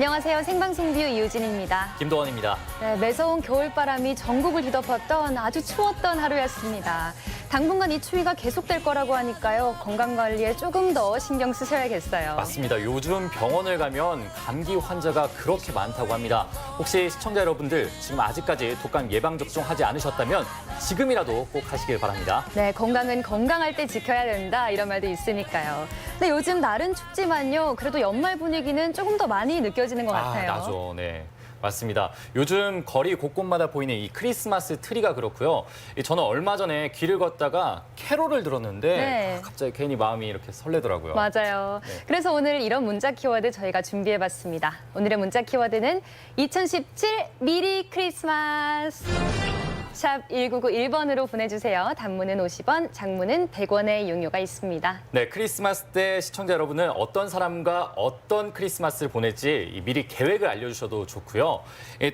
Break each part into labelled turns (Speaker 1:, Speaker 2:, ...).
Speaker 1: 안녕하세요. 생방송 뷰 이유진입니다.
Speaker 2: 김도원입니다.
Speaker 1: 네, 매서운 겨울바람이 전국을 뒤덮었던 아주 추웠던 하루였습니다. 당분간 이 추위가 계속될 거라고 하니까요. 건강관리에 조금 더 신경 쓰셔야겠어요.
Speaker 2: 맞습니다. 요즘 병원을 가면 감기 환자가 그렇게 많다고 합니다. 혹시 시청자 여러분들 지금 아직까지 독감 예방접종하지 않으셨다면 지금이라도 꼭 하시길 바랍니다.
Speaker 1: 네, 건강은 건강할 때 지켜야 된다 이런 말도 있으니까요. 근데 요즘 날은 춥지만요. 그래도 연말 분위기는 조금 더 많이 느껴지는 것 같아요.
Speaker 2: 나죠. 네. 맞습니다. 요즘 거리 곳곳마다 보이는 이 크리스마스 트리가 그렇고요. 저는 얼마 전에 길을 걷다가 캐롤을 들었는데
Speaker 1: 네.
Speaker 2: 갑자기 괜히 마음이 이렇게 설레더라고요.
Speaker 1: 맞아요.
Speaker 2: 네.
Speaker 1: 그래서 오늘 이런 문자 키워드 저희가 준비해봤습니다. 오늘의 문자 키워드는 2017 미리 크리스마스. 샵 1991번으로 보내주세요. 단문은 50원, 장문은 100원의 이용료가 있습니다.
Speaker 2: 네, 크리스마스 때 시청자 여러분은 어떤 사람과 어떤 크리스마스를 보낼지 미리 계획을 알려주셔도 좋고요.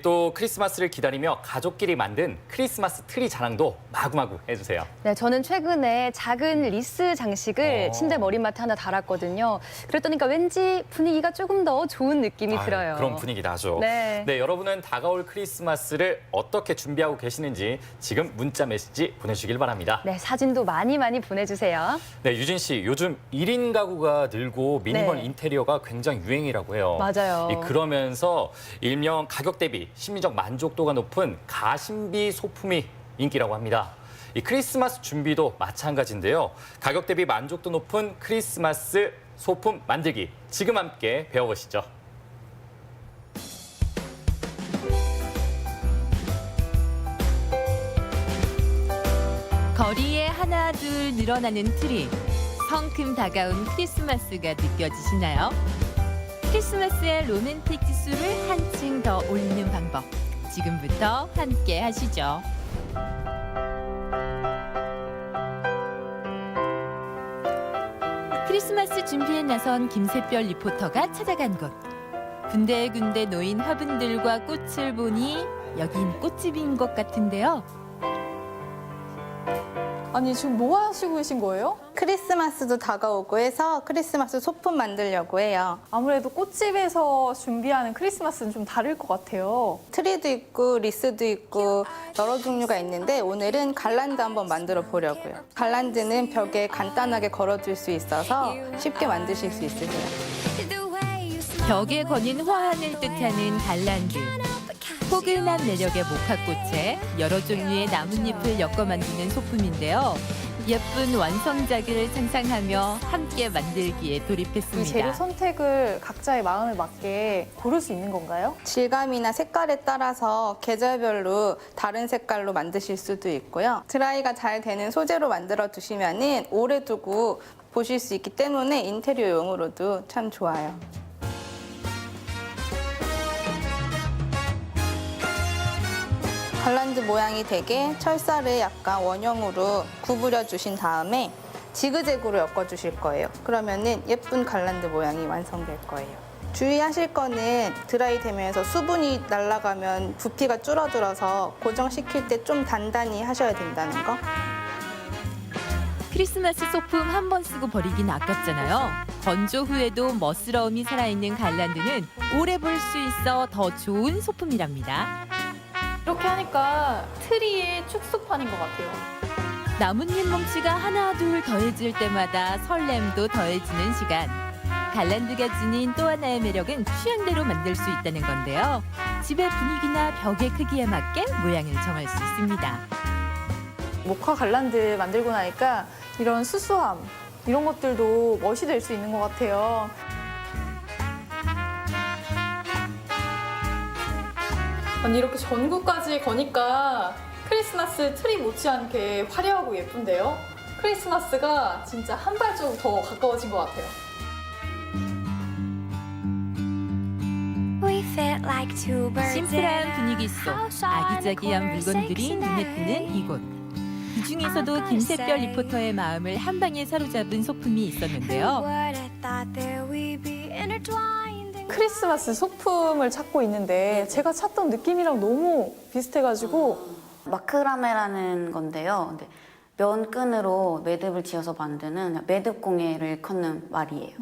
Speaker 2: 또 크리스마스를 기다리며 가족끼리 만든 크리스마스 트리 자랑도 마구마구 해주세요.
Speaker 1: 네, 저는 최근에 작은 리스 장식을 침대 머리맡에 하나 달았거든요. 그랬더니 왠지 분위기가 조금 더 좋은 느낌이 들어요.
Speaker 2: 그런 분위기 나죠.
Speaker 1: 네.
Speaker 2: 네, 여러분은 다가올 크리스마스를 어떻게 준비하고 계시는지 지금 문자 메시지 보내주시길 바랍니다.
Speaker 1: 네, 사진도 많이 보내주세요.
Speaker 2: 네, 유진 씨, 요즘 1인 가구가 늘고 미니멀
Speaker 1: 네.
Speaker 2: 인테리어가 굉장히 유행이라고 해요.
Speaker 1: 맞아요.
Speaker 2: 그러면서 일명 가격 대비 심리적 만족도가 높은 가심비 소품이 인기라고 합니다. 이 크리스마스 준비도 마찬가지인데요. 가격 대비 만족도 높은 크리스마스 소품 만들기 지금 함께 배워보시죠.
Speaker 3: 거리에 하나 둘 늘어나는 트리. 성큼 다가온 크리스마스가 느껴지시나요? 크리스마스의 로맨틱 지수를 한층 더 올리는 방법. 지금부터 함께 하시죠. 크리스마스 준비에 나선 김세별 리포터가 찾아간 곳. 군데군데 놓인 화분들과 꽃을 보니 여긴 꽃집인 것 같은데요.
Speaker 4: 아니 지금 뭐 하시고 계신 거예요?
Speaker 5: 크리스마스도 다가오고 해서 크리스마스 소품 만들려고 해요.
Speaker 4: 아무래도 꽃집에서 준비하는 크리스마스는 좀 다를 것 같아요.
Speaker 5: 트리도 있고 리스도 있고 여러 종류가 있는데 오늘은 갈란드 한번 만들어 보려고요. 갈란드는 벽에 간단하게 걸어둘 수 있어서 쉽게 만드실 수 있으세요.
Speaker 3: 벽에 거는 화환을 뜻하는 갈란드. 포근한 매력의 모카꽃에 여러 종류의 나뭇잎을 엮어 만드는 소품인데요. 예쁜 완성작을 상상하며 함께 만들기에
Speaker 4: 이 재료
Speaker 3: 돌입했습니다.
Speaker 4: 선택을 각자의 마음에 맞게 고를 수 있는 건가요?
Speaker 5: 질감이나 색깔에 따라서 계절별로 다른 색깔로 만드실 수도 있고요. 드라이가 잘 되는 소재로 만들어 두시면은 오래 두고 보실 수 있기 때문에 인테리어용으로도 참 좋아요. 갈란드 모양이 되게 철사를 약간 원형으로 구부려 주신 다음에 지그재그로 엮어 주실 거예요. 그러면은 예쁜 갈란드 모양이 완성될 거예요. 주의하실 거는 드라이 되면서 수분이 날아가면 부피가 줄어들어서 고정시킬 때 좀 단단히 하셔야 된다는 거.
Speaker 3: 크리스마스 소품 한 번 쓰고 버리긴 아깝잖아요. 건조 후에도 멋스러움이 살아있는 갈란드는 오래 볼 수 있어 더 좋은 소품이랍니다.
Speaker 4: 이렇게 하니까 트리의 축소판인 것 같아요.
Speaker 3: 나뭇잎 뭉치가 하나 둘 더해질 때마다 설렘도 더해지는 시간. 갈란드가 지닌 또 하나의 매력은 취향대로 만들 수 있다는 건데요. 집의 분위기나 벽의 크기에 맞게 모양을 정할 수 있습니다.
Speaker 4: 모카 갈란드 만들고 나니까 이런 수수함, 이런 것들도 멋이 될 수 있는 것 같아요. 아니 이렇게 전구까지 거니까 크리스마스 트리 못지않게 화려하고 예쁜데요? 크리스마스가 진짜 한 발자국 더 가까워진 것 같아요.
Speaker 3: 심플한 분위기 속 아기자기한 물건들이 눈에 띄는 이곳. 이 중에서도 김세별 리포터의 마음을 한 방에 사로잡은 소품이 있었는데요.
Speaker 4: 크리스마스 소품을 찾고 있는데 제가 찾던 느낌이랑 너무 비슷해가지고
Speaker 6: 마크라메라는 건데요. 근데 면끈으로 매듭을 지어서 만드는 매듭 공예를 걷는 말이에요.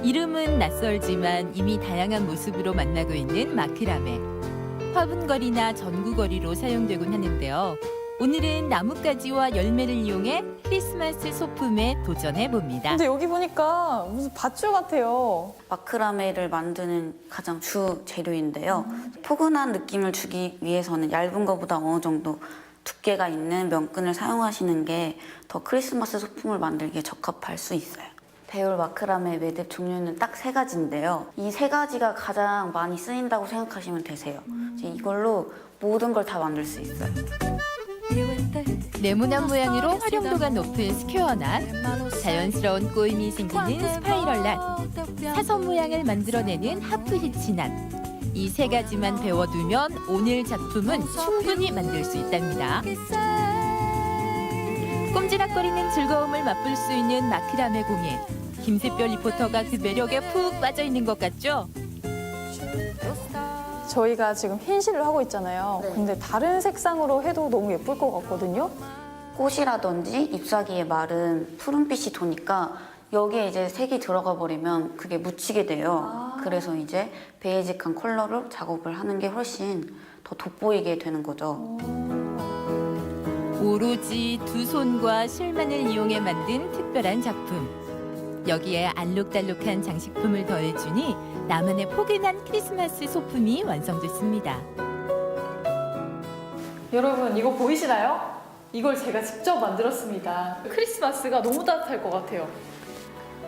Speaker 3: 이름은 낯설지만 이미 다양한 모습으로 만나고 있는 마크라메. 화분거리나 전구거리로 사용되곤 하는데요. 오늘은 나뭇가지와 열매를 이용해 크리스마스 소품에 도전해 봅니다.
Speaker 4: 근데 여기 보니까 무슨 밧줄 같아요.
Speaker 6: 마크라메를 만드는 가장 주 재료인데요. 포근한 느낌을 주기 위해서는 얇은 것보다 어느 정도 두께가 있는 면끈을 사용하시는 게 더 크리스마스 소품을 만들기에 적합할 수 있어요. 배울 마크라메 매듭 종류는 딱 3가지인데요. 이 3가지가 가장 많이 쓰인다고 생각하시면 되세요. 이제 이걸로 모든 걸 다 만들 수 있어요.
Speaker 3: 네모난 모양으로 활용도가 높은 스퀘어낫, 자연스러운 꼬임이 생기는 스파이럴낫, 사선 모양을 만들어내는 하프 히치낫. 이 3가지만 배워두면 오늘 작품은 충분히 만들 수 있답니다. 꼼지락거리는 즐거움을 맛볼 수 있는 마크라메 공예. 김세별 리포터가 그 매력에 푹 빠져 있는 것 같죠?
Speaker 4: 저희가 지금 흰실을 하고 있잖아요.
Speaker 6: 네.
Speaker 4: 근데 다른 색상으로 해도 너무 예쁠 것 같거든요.
Speaker 6: 꽃이라든지 잎사귀에 마른 푸른빛이 도니까 여기에 이제 색이 들어가 버리면 그게 묻히게 돼요. 그래서 이제 베이직한 컬러로 작업을 하는 게 훨씬 더 돋보이게 되는 거죠.
Speaker 3: 오로지 2손과 실만을 이용해 만든 특별한 작품. 여기에 알록달록한 장식품을 더해주니 나만의 포근한 크리스마스 소품이 완성됐습니다.
Speaker 4: 여러분 이거 보이시나요? 이걸 제가 직접 만들었습니다. 크리스마스가 너무 따뜻할 것 같아요.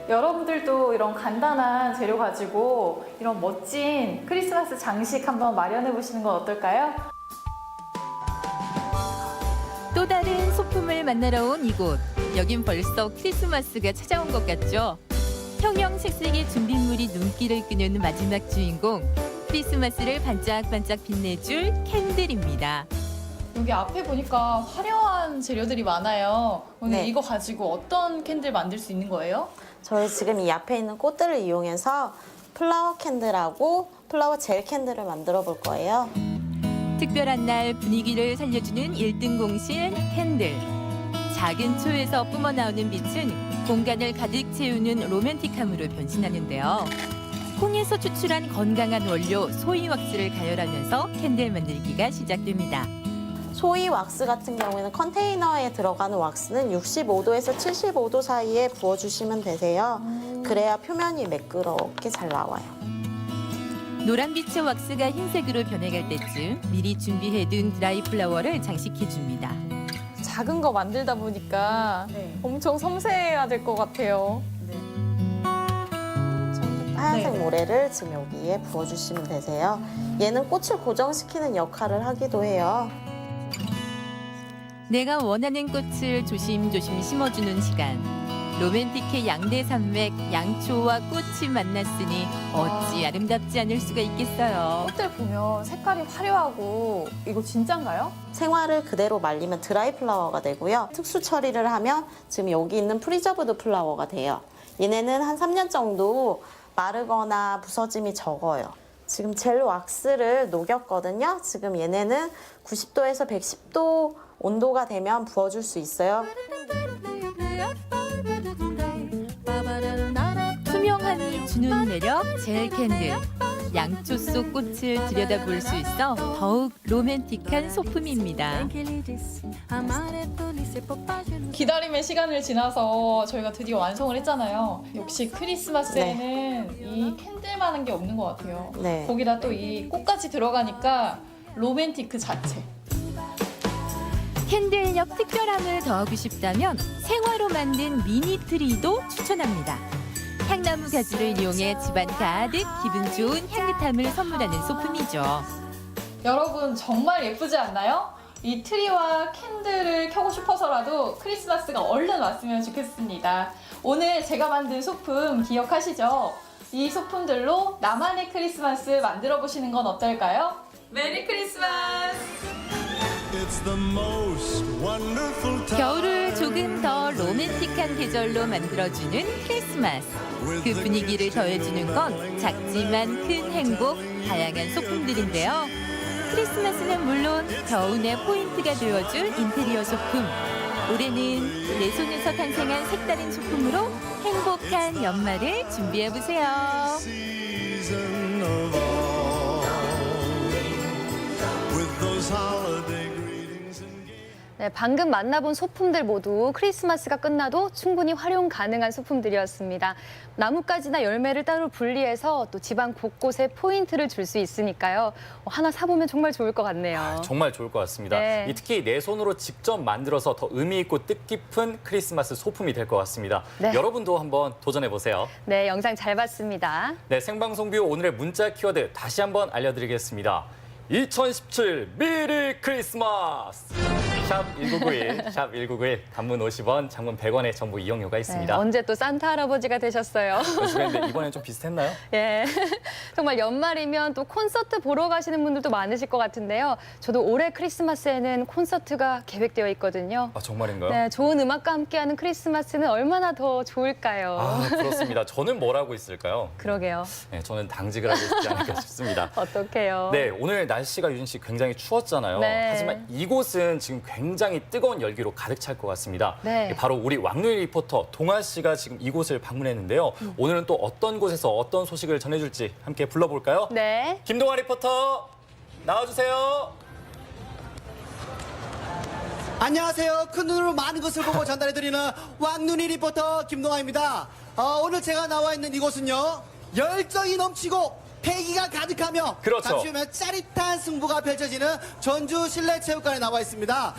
Speaker 4: 여러분들도 이런 간단한 재료 가지고 이런 멋진 크리스마스 장식 한번 마련해 보시는 건 어떨까요?
Speaker 3: 또 다른 소품을 만나러 온 이곳. 여긴 벌써 크리스마스가 찾아온 것 같죠? 형형색색의 준비물이 눈길을 끄는 마지막 주인공. 크리스마스를 반짝반짝 빛내줄 캔들입니다.
Speaker 4: 여기 앞에 보니까 화려한 재료들이 많아요. 오늘
Speaker 7: 네.
Speaker 4: 이거 가지고 어떤 캔들 만들 수 있는 거예요?
Speaker 7: 저희 지금 이 앞에 있는 꽃들을 이용해서 플라워 캔들하고 플라워 젤 캔들을 만들어 볼 거예요.
Speaker 3: 특별한 날 분위기를 살려주는 1등 공실 캔들. 작은 초에서 뿜어나오는 빛은 공간을 가득 채우는 로맨틱함으로 변신하는데요. 콩에서 추출한 건강한 원료 소이 왁스를 가열하면서 캔들 만들기가 시작됩니다.
Speaker 7: 소이 왁스 같은 경우에는 컨테이너에 들어가는 왁스는 65도에서 75도 사이에 부어주시면 되세요. 그래야 표면이 매끄럽게 잘 나와요.
Speaker 3: 노란빛의 왁스가 흰색으로 변해갈 때쯤 미리 준비해둔 드라이 플라워를 장식해줍니다.
Speaker 4: 작은 거 만들다 보니까 엄청 섬세해야 될 것 같아요.
Speaker 7: 하얀색
Speaker 4: 네.
Speaker 7: 모래를 지금 여기에 부어주시면 되세요. 얘는 꽃을 고정시키는 역할을 하기도 해요.
Speaker 3: 내가 원하는 꽃을 조심조심 심어주는 시간. 로맨틱의 양대 산맥, 양초와 꽃이 만났으니 어찌 아름답지 않을 수가 있겠어요.
Speaker 4: 꽃들 보면 색깔이 화려하고 이거 진짠가요?
Speaker 7: 생화를 그대로 말리면 드라이 플라워가 되고요. 특수 처리를 하면 지금 여기 있는 프리저브드 플라워가 돼요. 얘네는 한 3년 정도 마르거나 부서짐이 적어요. 지금 젤 왁스를 녹였거든요. 지금 얘네는 90도에서 110도 온도가 되면 부어줄 수 있어요.
Speaker 3: 투명함이 주는 매력 젤 캔들. 양초 속 꽃을 들여다볼 수 있어 더욱 로맨틱한 소품입니다.
Speaker 4: 기다림의 시간을 지나서 저희가 드디어 완성을 했잖아요. 역시 크리스마스에는 이 캔들만한 게 없는 것 같아요.
Speaker 7: 네.
Speaker 4: 거기다 또 이 꽃까지 들어가니까 로맨틱 그 자체.
Speaker 3: 캔들력 특별함을 더하고 싶다면 생화로 만든 미니 트리도 추천합니다. 향나무 가지를 이용해 집안 가득 기분 좋은 향긋함을 선물하는 소품이죠.
Speaker 4: 여러분 정말 예쁘지 않나요? 이 트리와 캔들을 켜고 싶어서라도 크리스마스가 얼른 왔으면 좋겠습니다. 오늘 제가 만든 소품 기억하시죠? 이 소품들로 나만의 크리스마스 만들어 보시는 건 어떨까요? 메리 크리스마스!
Speaker 3: 겨울을 조금 더 로맨틱한 계절로 만들어주는 크리스마스. 그 분위기를 더해주는 건 작지만 큰 행복, 다양한 소품들인데요. 크리스마스는 물론 겨울의 포인트가 되어줄 인테리어 소품. 올해는 내 손에서 탄생한 색다른 소품으로 행복한 연말을 준비해보세요.
Speaker 8: season of all with those holiday greetings and
Speaker 1: 네, 방금 만나본 소품들 모두 크리스마스가 끝나도 충분히 활용 가능한 소품들이었습니다. 나뭇가지나 열매를 따로 분리해서 또 집안 곳곳에 포인트를 줄 수 있으니까요. 하나 사보면 정말 좋을 것 같네요.
Speaker 2: 정말 좋을 것 같습니다.
Speaker 1: 네.
Speaker 2: 특히 내 손으로 직접 만들어서 더 의미 있고 뜻깊은 크리스마스 소품이 될 것 같습니다.
Speaker 1: 네.
Speaker 2: 여러분도 한번 도전해 보세요.
Speaker 1: 네, 영상 잘 봤습니다.
Speaker 2: 네, 생방송 뷰 오늘의 문자 키워드 다시 한번 알려드리겠습니다. 2017 메리 크리스마스! 샵 1991, 샵 1991, 단문 50원, 장문 100원의 정보 이용료가
Speaker 1: 네,
Speaker 2: 있습니다.
Speaker 1: 언제 또 산타 할아버지가 되셨어요?
Speaker 2: 그런데 이번엔 좀 비슷했나요?
Speaker 1: 예, 정말 연말이면 또 콘서트 보러 가시는 분들도 많으실 것 같은데요. 저도 올해 크리스마스에는 콘서트가 계획되어 있거든요.
Speaker 2: 아, 정말인가요?
Speaker 1: 네, 좋은 음악과 함께하는 크리스마스는 얼마나 더 좋을까요?
Speaker 2: 아, 그렇습니다. 저는 뭘 하고 있을까요?
Speaker 1: 그러게요.
Speaker 2: 네, 저는 당직을 하고 있지 않을까 싶습니다.
Speaker 1: 어떡해요?
Speaker 2: 네, 오늘 날씨가 유진 씨 굉장히 추웠잖아요.
Speaker 1: 네.
Speaker 2: 하지만 이곳은 지금 굉장히 뜨거운 열기로 가득 찰 것 같습니다.
Speaker 1: 네.
Speaker 2: 바로 우리 왕눈이 리포터 동아 씨가 지금 이곳을 방문했는데요. 오늘은 또 어떤 곳에서 어떤 소식을 전해줄지 함께 불러볼까요?
Speaker 1: 네.
Speaker 2: 김동아 리포터 나와주세요.
Speaker 9: 안녕하세요. 큰 눈으로 많은 것을 보고 전달해드리는 왕눈이 리포터 김동아입니다. 오늘 제가 나와 있는 이곳은요. 열정이 넘치고 패기가 가득하며
Speaker 2: 그렇죠.
Speaker 9: 잠시 후면 짜릿한 승부가 펼쳐지는 전주 실내체육관에 나와 있습니다.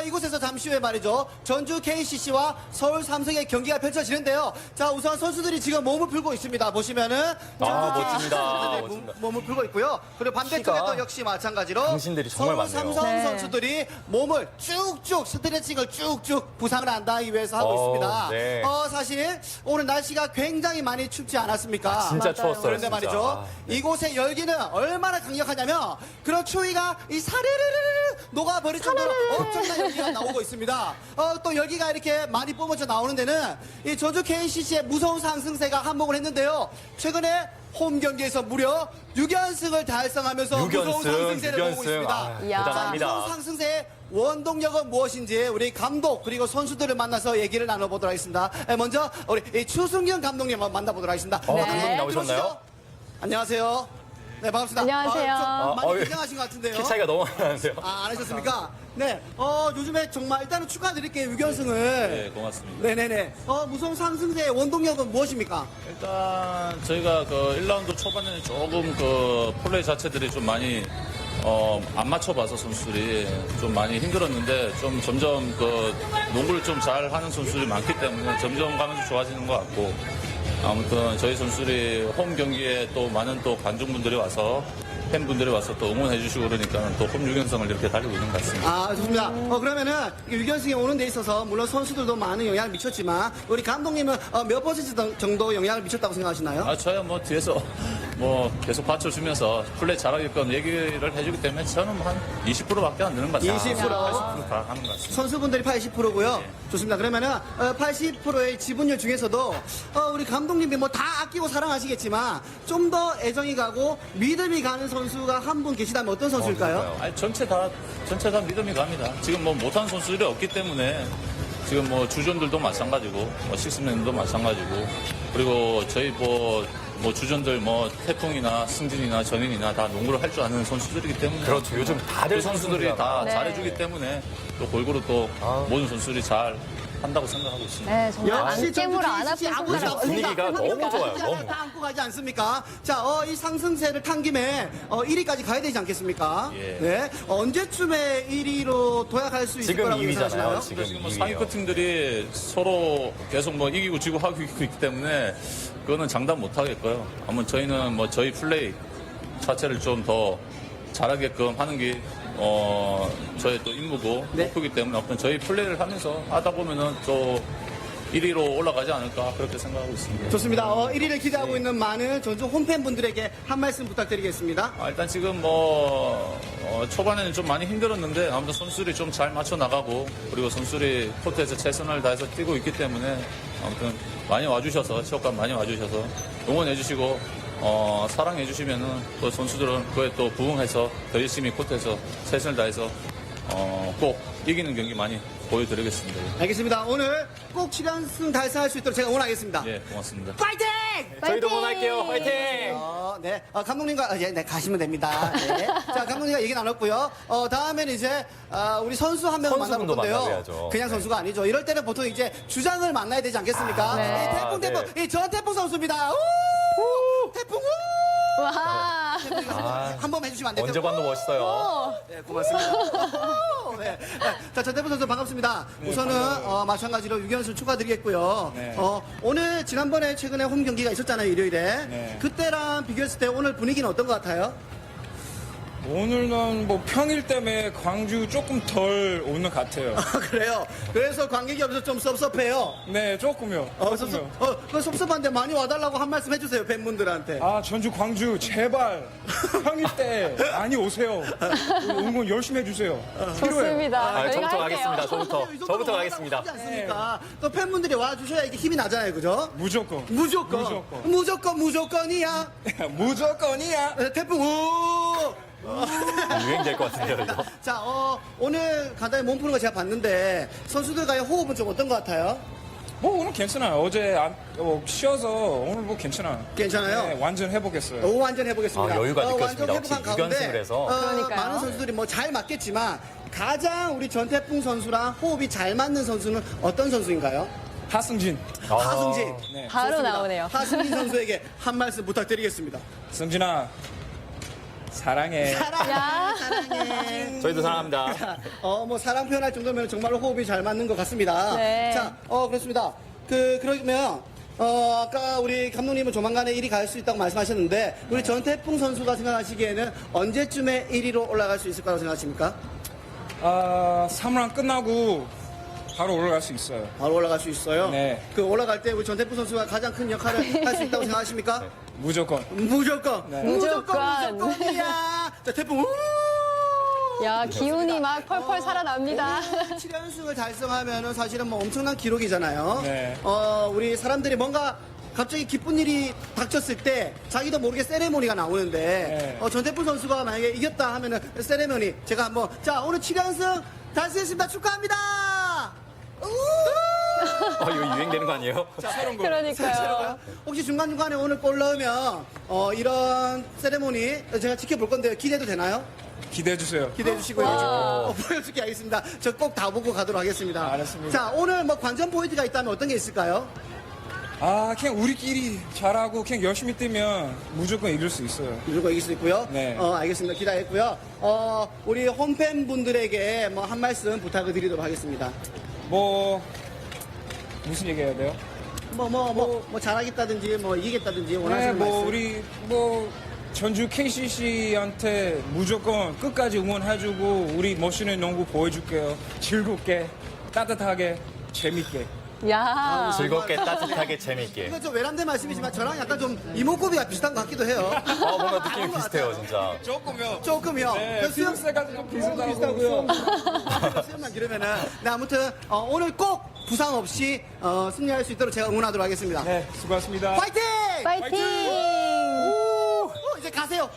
Speaker 9: 이곳에서 잠시 후에 말이죠. 전주 KCC와 서울 삼성의 경기가 펼쳐지는데요. 자, 우선 선수들이 지금 몸을 풀고 있습니다. 보시면은
Speaker 2: 멋집니다.
Speaker 9: 선수들이
Speaker 2: 멋집니다.
Speaker 9: 몸을 풀고 있고요. 그리고 반대쪽에도
Speaker 2: 키가
Speaker 9: 역시 마찬가지로
Speaker 2: 당신들이 정말
Speaker 9: 서울
Speaker 2: 많네요.
Speaker 9: 삼성
Speaker 1: 네.
Speaker 9: 선수들이 몸을 쭉쭉 스트레칭을 쭉쭉 부상을 안 당하기 위해서 하고 있습니다.
Speaker 2: 네.
Speaker 9: 사실 오늘 날씨가 굉장히 많이 춥지 않았습니까?
Speaker 2: 진짜
Speaker 1: 맞아요.
Speaker 2: 추웠어요.
Speaker 9: 그런데
Speaker 2: 진짜.
Speaker 9: 말이죠.
Speaker 2: 아, 네.
Speaker 9: 이곳의 열기는 얼마나 강력하냐면 그런 추위가 이 사르르르 녹아버릴 정도로 엄청난 열기가 나오고 있습니다. 또 열기가 이렇게 많이 뿜어져 나오는 데는 이 전주 KCC의 무서운 상승세가 한몫을 했는데요. 최근에 홈 경기에서 무려 6연승을 달성하면서 무서운 상승세를 보고 있습니다.
Speaker 2: 아,
Speaker 1: 이야.
Speaker 9: 자,
Speaker 2: 대단합니다.
Speaker 9: 무서운 상승세의 원동력은 무엇인지 우리 감독 그리고 선수들을 만나서 얘기를 나눠보도록 하겠습니다. 먼저 우리 이 추승균 감독님 한번 만나보도록 하겠습니다.
Speaker 2: 감독님 나오셨나요?
Speaker 9: 들어오시죠. 안녕하세요. 네, 반갑습니다.
Speaker 1: 안녕하세요.
Speaker 9: 좀 많이
Speaker 2: 어이.
Speaker 9: 긴장하신 것 같은데요.
Speaker 2: 키 차이가 너무 많이 나는데요.
Speaker 9: 안 하셨습니까? 네, 요즘에 정말 일단은 축하드릴게요, 6연승을.
Speaker 10: 네, 고맙습니다.
Speaker 9: 네네네. 무서운 상승세의 원동력은 무엇입니까?
Speaker 10: 일단 저희가 그 1라운드 초반에는 조금 그 플레이 자체들이 좀 많이 안 맞춰봐서 선수들이 좀 많이 힘들었는데 좀 점점 그 농구를 좀 잘 하는 선수들이 많기 때문에 점점 가면서 좋아지는 것 같고 아무튼 저희 선수들이 홈 경기에 또 많은 또 관중분들이 와서 팬분들이 와서 또 응원해 주시고 그러니까 또 홈 6연승을 이렇게 달리고 있는 것 같습니다.
Speaker 9: 좋습니다. 그러면은 6연승에 오는 데 있어서 물론 선수들도 많은 영향을 미쳤지만 우리 감독님은 몇 퍼센트 정도 영향을 미쳤다고 생각하시나요?
Speaker 10: 저야 뭐 뒤에서 뭐 계속 받쳐주면서 플레이 잘하게끔 얘기를 해주기 때문에 저는 뭐 한 20%밖에 안 되는 것 같아요.
Speaker 9: 20%?
Speaker 10: 80%다 하는 것 같습니다.
Speaker 9: 선수분들이 80%고요. 좋습니다. 그러면은 80%의 지분율 중에서도 우리 감독님이 뭐 다 아끼고 사랑하시겠지만 좀 더 애정이 가고 믿음이 가는 선수가 한 분 계시다면 어떤 선수일까요?
Speaker 10: 아니, 전체 다 믿음이 갑니다. 지금 뭐 못하는 선수들이 없기 때문에 지금 뭐 주전들도 마찬가지고 뭐 식스맨도 마찬가지고 그리고 저희 뭐 주전들 뭐 태풍이나 승진이나 전인이나 다 농구를 할 줄 아는 선수들이기 때문에
Speaker 2: 그렇죠. 요즘 다들
Speaker 10: 그 선수들이 다
Speaker 1: 네.
Speaker 10: 잘해주기 때문에 또 골고루 또 모든 선수들이 잘 한다고 생각하고 있습니다.
Speaker 1: 네, 정말
Speaker 9: 역시
Speaker 1: 안깨물 안
Speaker 9: 전주 KCC
Speaker 1: 아픈
Speaker 9: 아무것도
Speaker 1: 손가락.
Speaker 9: 없습니다.
Speaker 2: 분위기가 너무 좋아요, 너무.
Speaker 9: 다 안고 가지 않습니까? 자, 이 상승세를 탄 김에 1위까지 가야 되지 않겠습니까?
Speaker 10: 예.
Speaker 9: 네. 언제쯤에 1위로 도약할 수 있을
Speaker 2: 지금
Speaker 9: 거라고
Speaker 2: 2위잖아요.
Speaker 9: 예상하시나요?
Speaker 2: 지금
Speaker 10: 뭐
Speaker 2: 2위예요.
Speaker 10: 상위권 팀들이 서로 계속 뭐 이기고 지고 하고 있기 때문에 그거는 장담 못 하겠고요. 아무튼 저희는 뭐 저희 플레이 자체를 좀 더 잘하게끔 하는 게 저의 또 임무고
Speaker 9: 네.
Speaker 10: 목표이기 때문에 아무튼 저희 플레이를 하면서 하다 보면은 또 1위로 올라가지 않을까 그렇게 생각하고 있습니다.
Speaker 9: 좋습니다. 1위를 기대하고 있는 많은 전주 홈팬분들에게 한 말씀 부탁드리겠습니다.
Speaker 10: 일단 지금 초반에는 좀 많이 힘들었는데 아무튼 선수들이 좀 잘 맞춰 나가고 그리고 선수들이 코트에서 최선을 다해서 뛰고 있기 때문에 아무튼 많이 와주셔서 체육관 많이 와주셔서 응원해 주시고 사랑해 주시면은 또 선수들은 그에 또 부응해서 더 열심히 코트에서 최선을 다해서 꼭 이기는 경기 많이 보여드리겠습니다.
Speaker 9: 알겠습니다. 오늘 꼭 7연승 달성할 수 있도록 제가 응원하겠습니다.
Speaker 10: 예, 고맙습니다.
Speaker 9: 파이팅!
Speaker 2: 저희도 응원할게요. 화이팅!
Speaker 9: 네, 감독님과 네, 가시면 됩니다. 네. 자, 감독님과 얘기 나눴고요. 다음에는 이제 우리 선수 한 명을 만나볼
Speaker 2: 선수분도
Speaker 9: 건데요.
Speaker 2: 만나봐야죠.
Speaker 9: 그냥 선수가 아니죠. 이럴 때는 보통 이제 주장을 만나야 되지 않겠습니까?
Speaker 1: 네.
Speaker 9: 태풍, 이 전태풍 선수입니다. 우! 태풍 우!
Speaker 1: 와.
Speaker 9: 한번 해주시면 안 돼요?
Speaker 2: 언제 봐도 멋있어요.
Speaker 9: 네, 고맙습니다. 네. 자, 전태풍 선수 반갑습니다. 우선은 마찬가지로 6연승 축하드리겠고요.
Speaker 11: 네.
Speaker 9: 오늘 지난번에 최근에 홈 경기가 있었잖아요, 일요일에.
Speaker 11: 네.
Speaker 9: 그때랑 비교했을 때 오늘 분위기는 어떤 것 같아요?
Speaker 11: 오늘은 뭐 평일 때문에 광주 조금 덜 오는 것 같아요.
Speaker 9: 그래요. 그래서 관객이 없어서 좀 섭섭해요.
Speaker 11: 네, 조금요. 조금요.
Speaker 9: 그 섭섭한데 많이 와달라고 한 말씀 해주세요, 팬분들한테.
Speaker 11: 아, 전주 광주 제발 평일 때 많이 오세요. 응원 열심히 해주세요.
Speaker 1: 좋습니다. 저희가
Speaker 2: 저부터
Speaker 1: 할게요.
Speaker 2: 가겠습니다. 저부터.
Speaker 9: 이 정도면
Speaker 2: 저부터
Speaker 9: 와달라고
Speaker 2: 가겠습니다.
Speaker 9: 하지 않습니까? 또 팬분들이 와주셔야 이게 힘이 나잖아요, 그죠?
Speaker 11: 무조건.
Speaker 9: 무조건. 무조건이야.
Speaker 11: 무조건이야.
Speaker 9: 태풍 우!
Speaker 2: 유행될 것 같은데요, 이거.
Speaker 9: 자, 오늘 간단히 몸 푸는 거 제가 봤는데 선수들과의 호흡은 좀 어떤 것 같아요?
Speaker 11: 뭐 오늘 괜찮아요. 어제 쉬어서 오늘 뭐 괜찮아요.
Speaker 9: 괜찮아요?
Speaker 11: 네, 완전 해보겠어요.
Speaker 9: 오, 완전 해보겠습니다.
Speaker 2: 여유가 느껴집니다.
Speaker 9: 완전
Speaker 2: 역시
Speaker 9: 회복한 가운데
Speaker 2: 6연승을 해서.
Speaker 1: 그러니까요.
Speaker 9: 많은 선수들이 뭐 잘 맞겠지만 가장 우리 전태풍 선수랑 호흡이 잘 맞는 선수는 어떤 선수인가요?
Speaker 11: 하승진.
Speaker 9: 하승진.
Speaker 11: 네.
Speaker 1: 바로
Speaker 9: 좋습니다.
Speaker 1: 나오네요.
Speaker 9: 하승진 선수에게 한 말씀 부탁드리겠습니다.
Speaker 11: 승진아, 사랑해.
Speaker 9: 사랑해.
Speaker 2: 저희도 사랑합니다.
Speaker 9: 뭐 사랑 표현할 정도면 정말로 호흡이 잘 맞는 것 같습니다.
Speaker 1: 네.
Speaker 9: 자, 그렇습니다. 그러면 아까 우리 감독님은 조만간에 1위 갈 수 있다고 말씀하셨는데 우리 전태풍 선수가 생각하시기에는 언제쯤에 1위로 올라갈 수 있을 거라고 생각하십니까?
Speaker 11: 3라운 끝나고 바로 올라갈 수 있어요.
Speaker 9: 바로 올라갈 수 있어요.
Speaker 11: 네.
Speaker 9: 그 올라갈 때 우리 전태풍 선수가 가장 큰 역할을 할 수 있다고 생각하십니까?
Speaker 11: 무조건.
Speaker 9: 무조건.
Speaker 11: 네.
Speaker 1: 무조건.
Speaker 9: 무조건이야. 자, 태풍 우!
Speaker 1: 야, 기운이 막 펄펄 살아납니다.
Speaker 9: 7연승을 달성하면은 사실은 뭐 엄청난 기록이잖아요.
Speaker 11: 네.
Speaker 9: 우리 사람들이 뭔가 갑자기 기쁜 일이 닥쳤을 때 자기도 모르게 세레모니가 나오는데
Speaker 11: 네.
Speaker 9: 전태풍 선수가 만약에 이겼다 하면은 세레모니 제가 한번 자 오늘 7연승 달성했습니다 축하합니다.
Speaker 2: 이거 유행되는 거 아니에요?
Speaker 11: 새로운 거.
Speaker 1: 그러니까요.
Speaker 9: 혹시 중간중간에 오늘 골 넣으면 이런 세레모니 제가 지켜볼 건데요. 기대도 되나요?
Speaker 11: 기대해 주세요.
Speaker 9: 기대해 주시고요. 보여줄게 하겠습니다. 저 꼭 다 보고 가도록 하겠습니다.
Speaker 11: 알았습니다.
Speaker 9: 자, 오늘 뭐 관전 포인트가 있다면 어떤 게 있을까요?
Speaker 11: 그냥 우리끼리 잘하고 그냥 열심히 뛰면 무조건 이길 수 있어요.
Speaker 9: 무조건 이길 수 있고요.
Speaker 11: 네.
Speaker 9: 알겠습니다. 기대했고요. 우리 홈팬 분들에게 뭐 한 말씀 부탁을 드리도록 하겠습니다.
Speaker 11: 뭐 무슨 얘기 해야 돼요?
Speaker 9: 뭐 잘하겠다든지 뭐 이기겠다든지
Speaker 11: 네,
Speaker 9: 원하시는
Speaker 11: 뭐
Speaker 9: 말씀.
Speaker 11: 우리 뭐 전주 KCC한테 무조건 끝까지 응원해주고 우리 멋있는 농구 보여줄게요. 즐겁게, 따뜻하게, 재밌게.
Speaker 1: 야.
Speaker 2: 즐겁게, 따뜻하게, 재밌게.
Speaker 9: 이거 좀 외람된 말씀이지만 저랑 약간 좀 이목구비가 비슷한 것 같기도 해요.
Speaker 2: 뭔가 느낌이 비슷해요, 진짜.
Speaker 9: 조금요.
Speaker 11: 네,
Speaker 9: 그 수영
Speaker 11: 피부색깔도 좀
Speaker 9: 비슷하고요.
Speaker 11: 비슷하고요.
Speaker 9: 수영만 기르면은. 네, 아무튼 오늘 꼭 부상 없이 승리할 수 있도록 제가 응원하도록 하겠습니다.
Speaker 11: 네, 수고하셨습니다.
Speaker 9: 파이팅!
Speaker 1: 파이팅!
Speaker 9: 이제 가세요.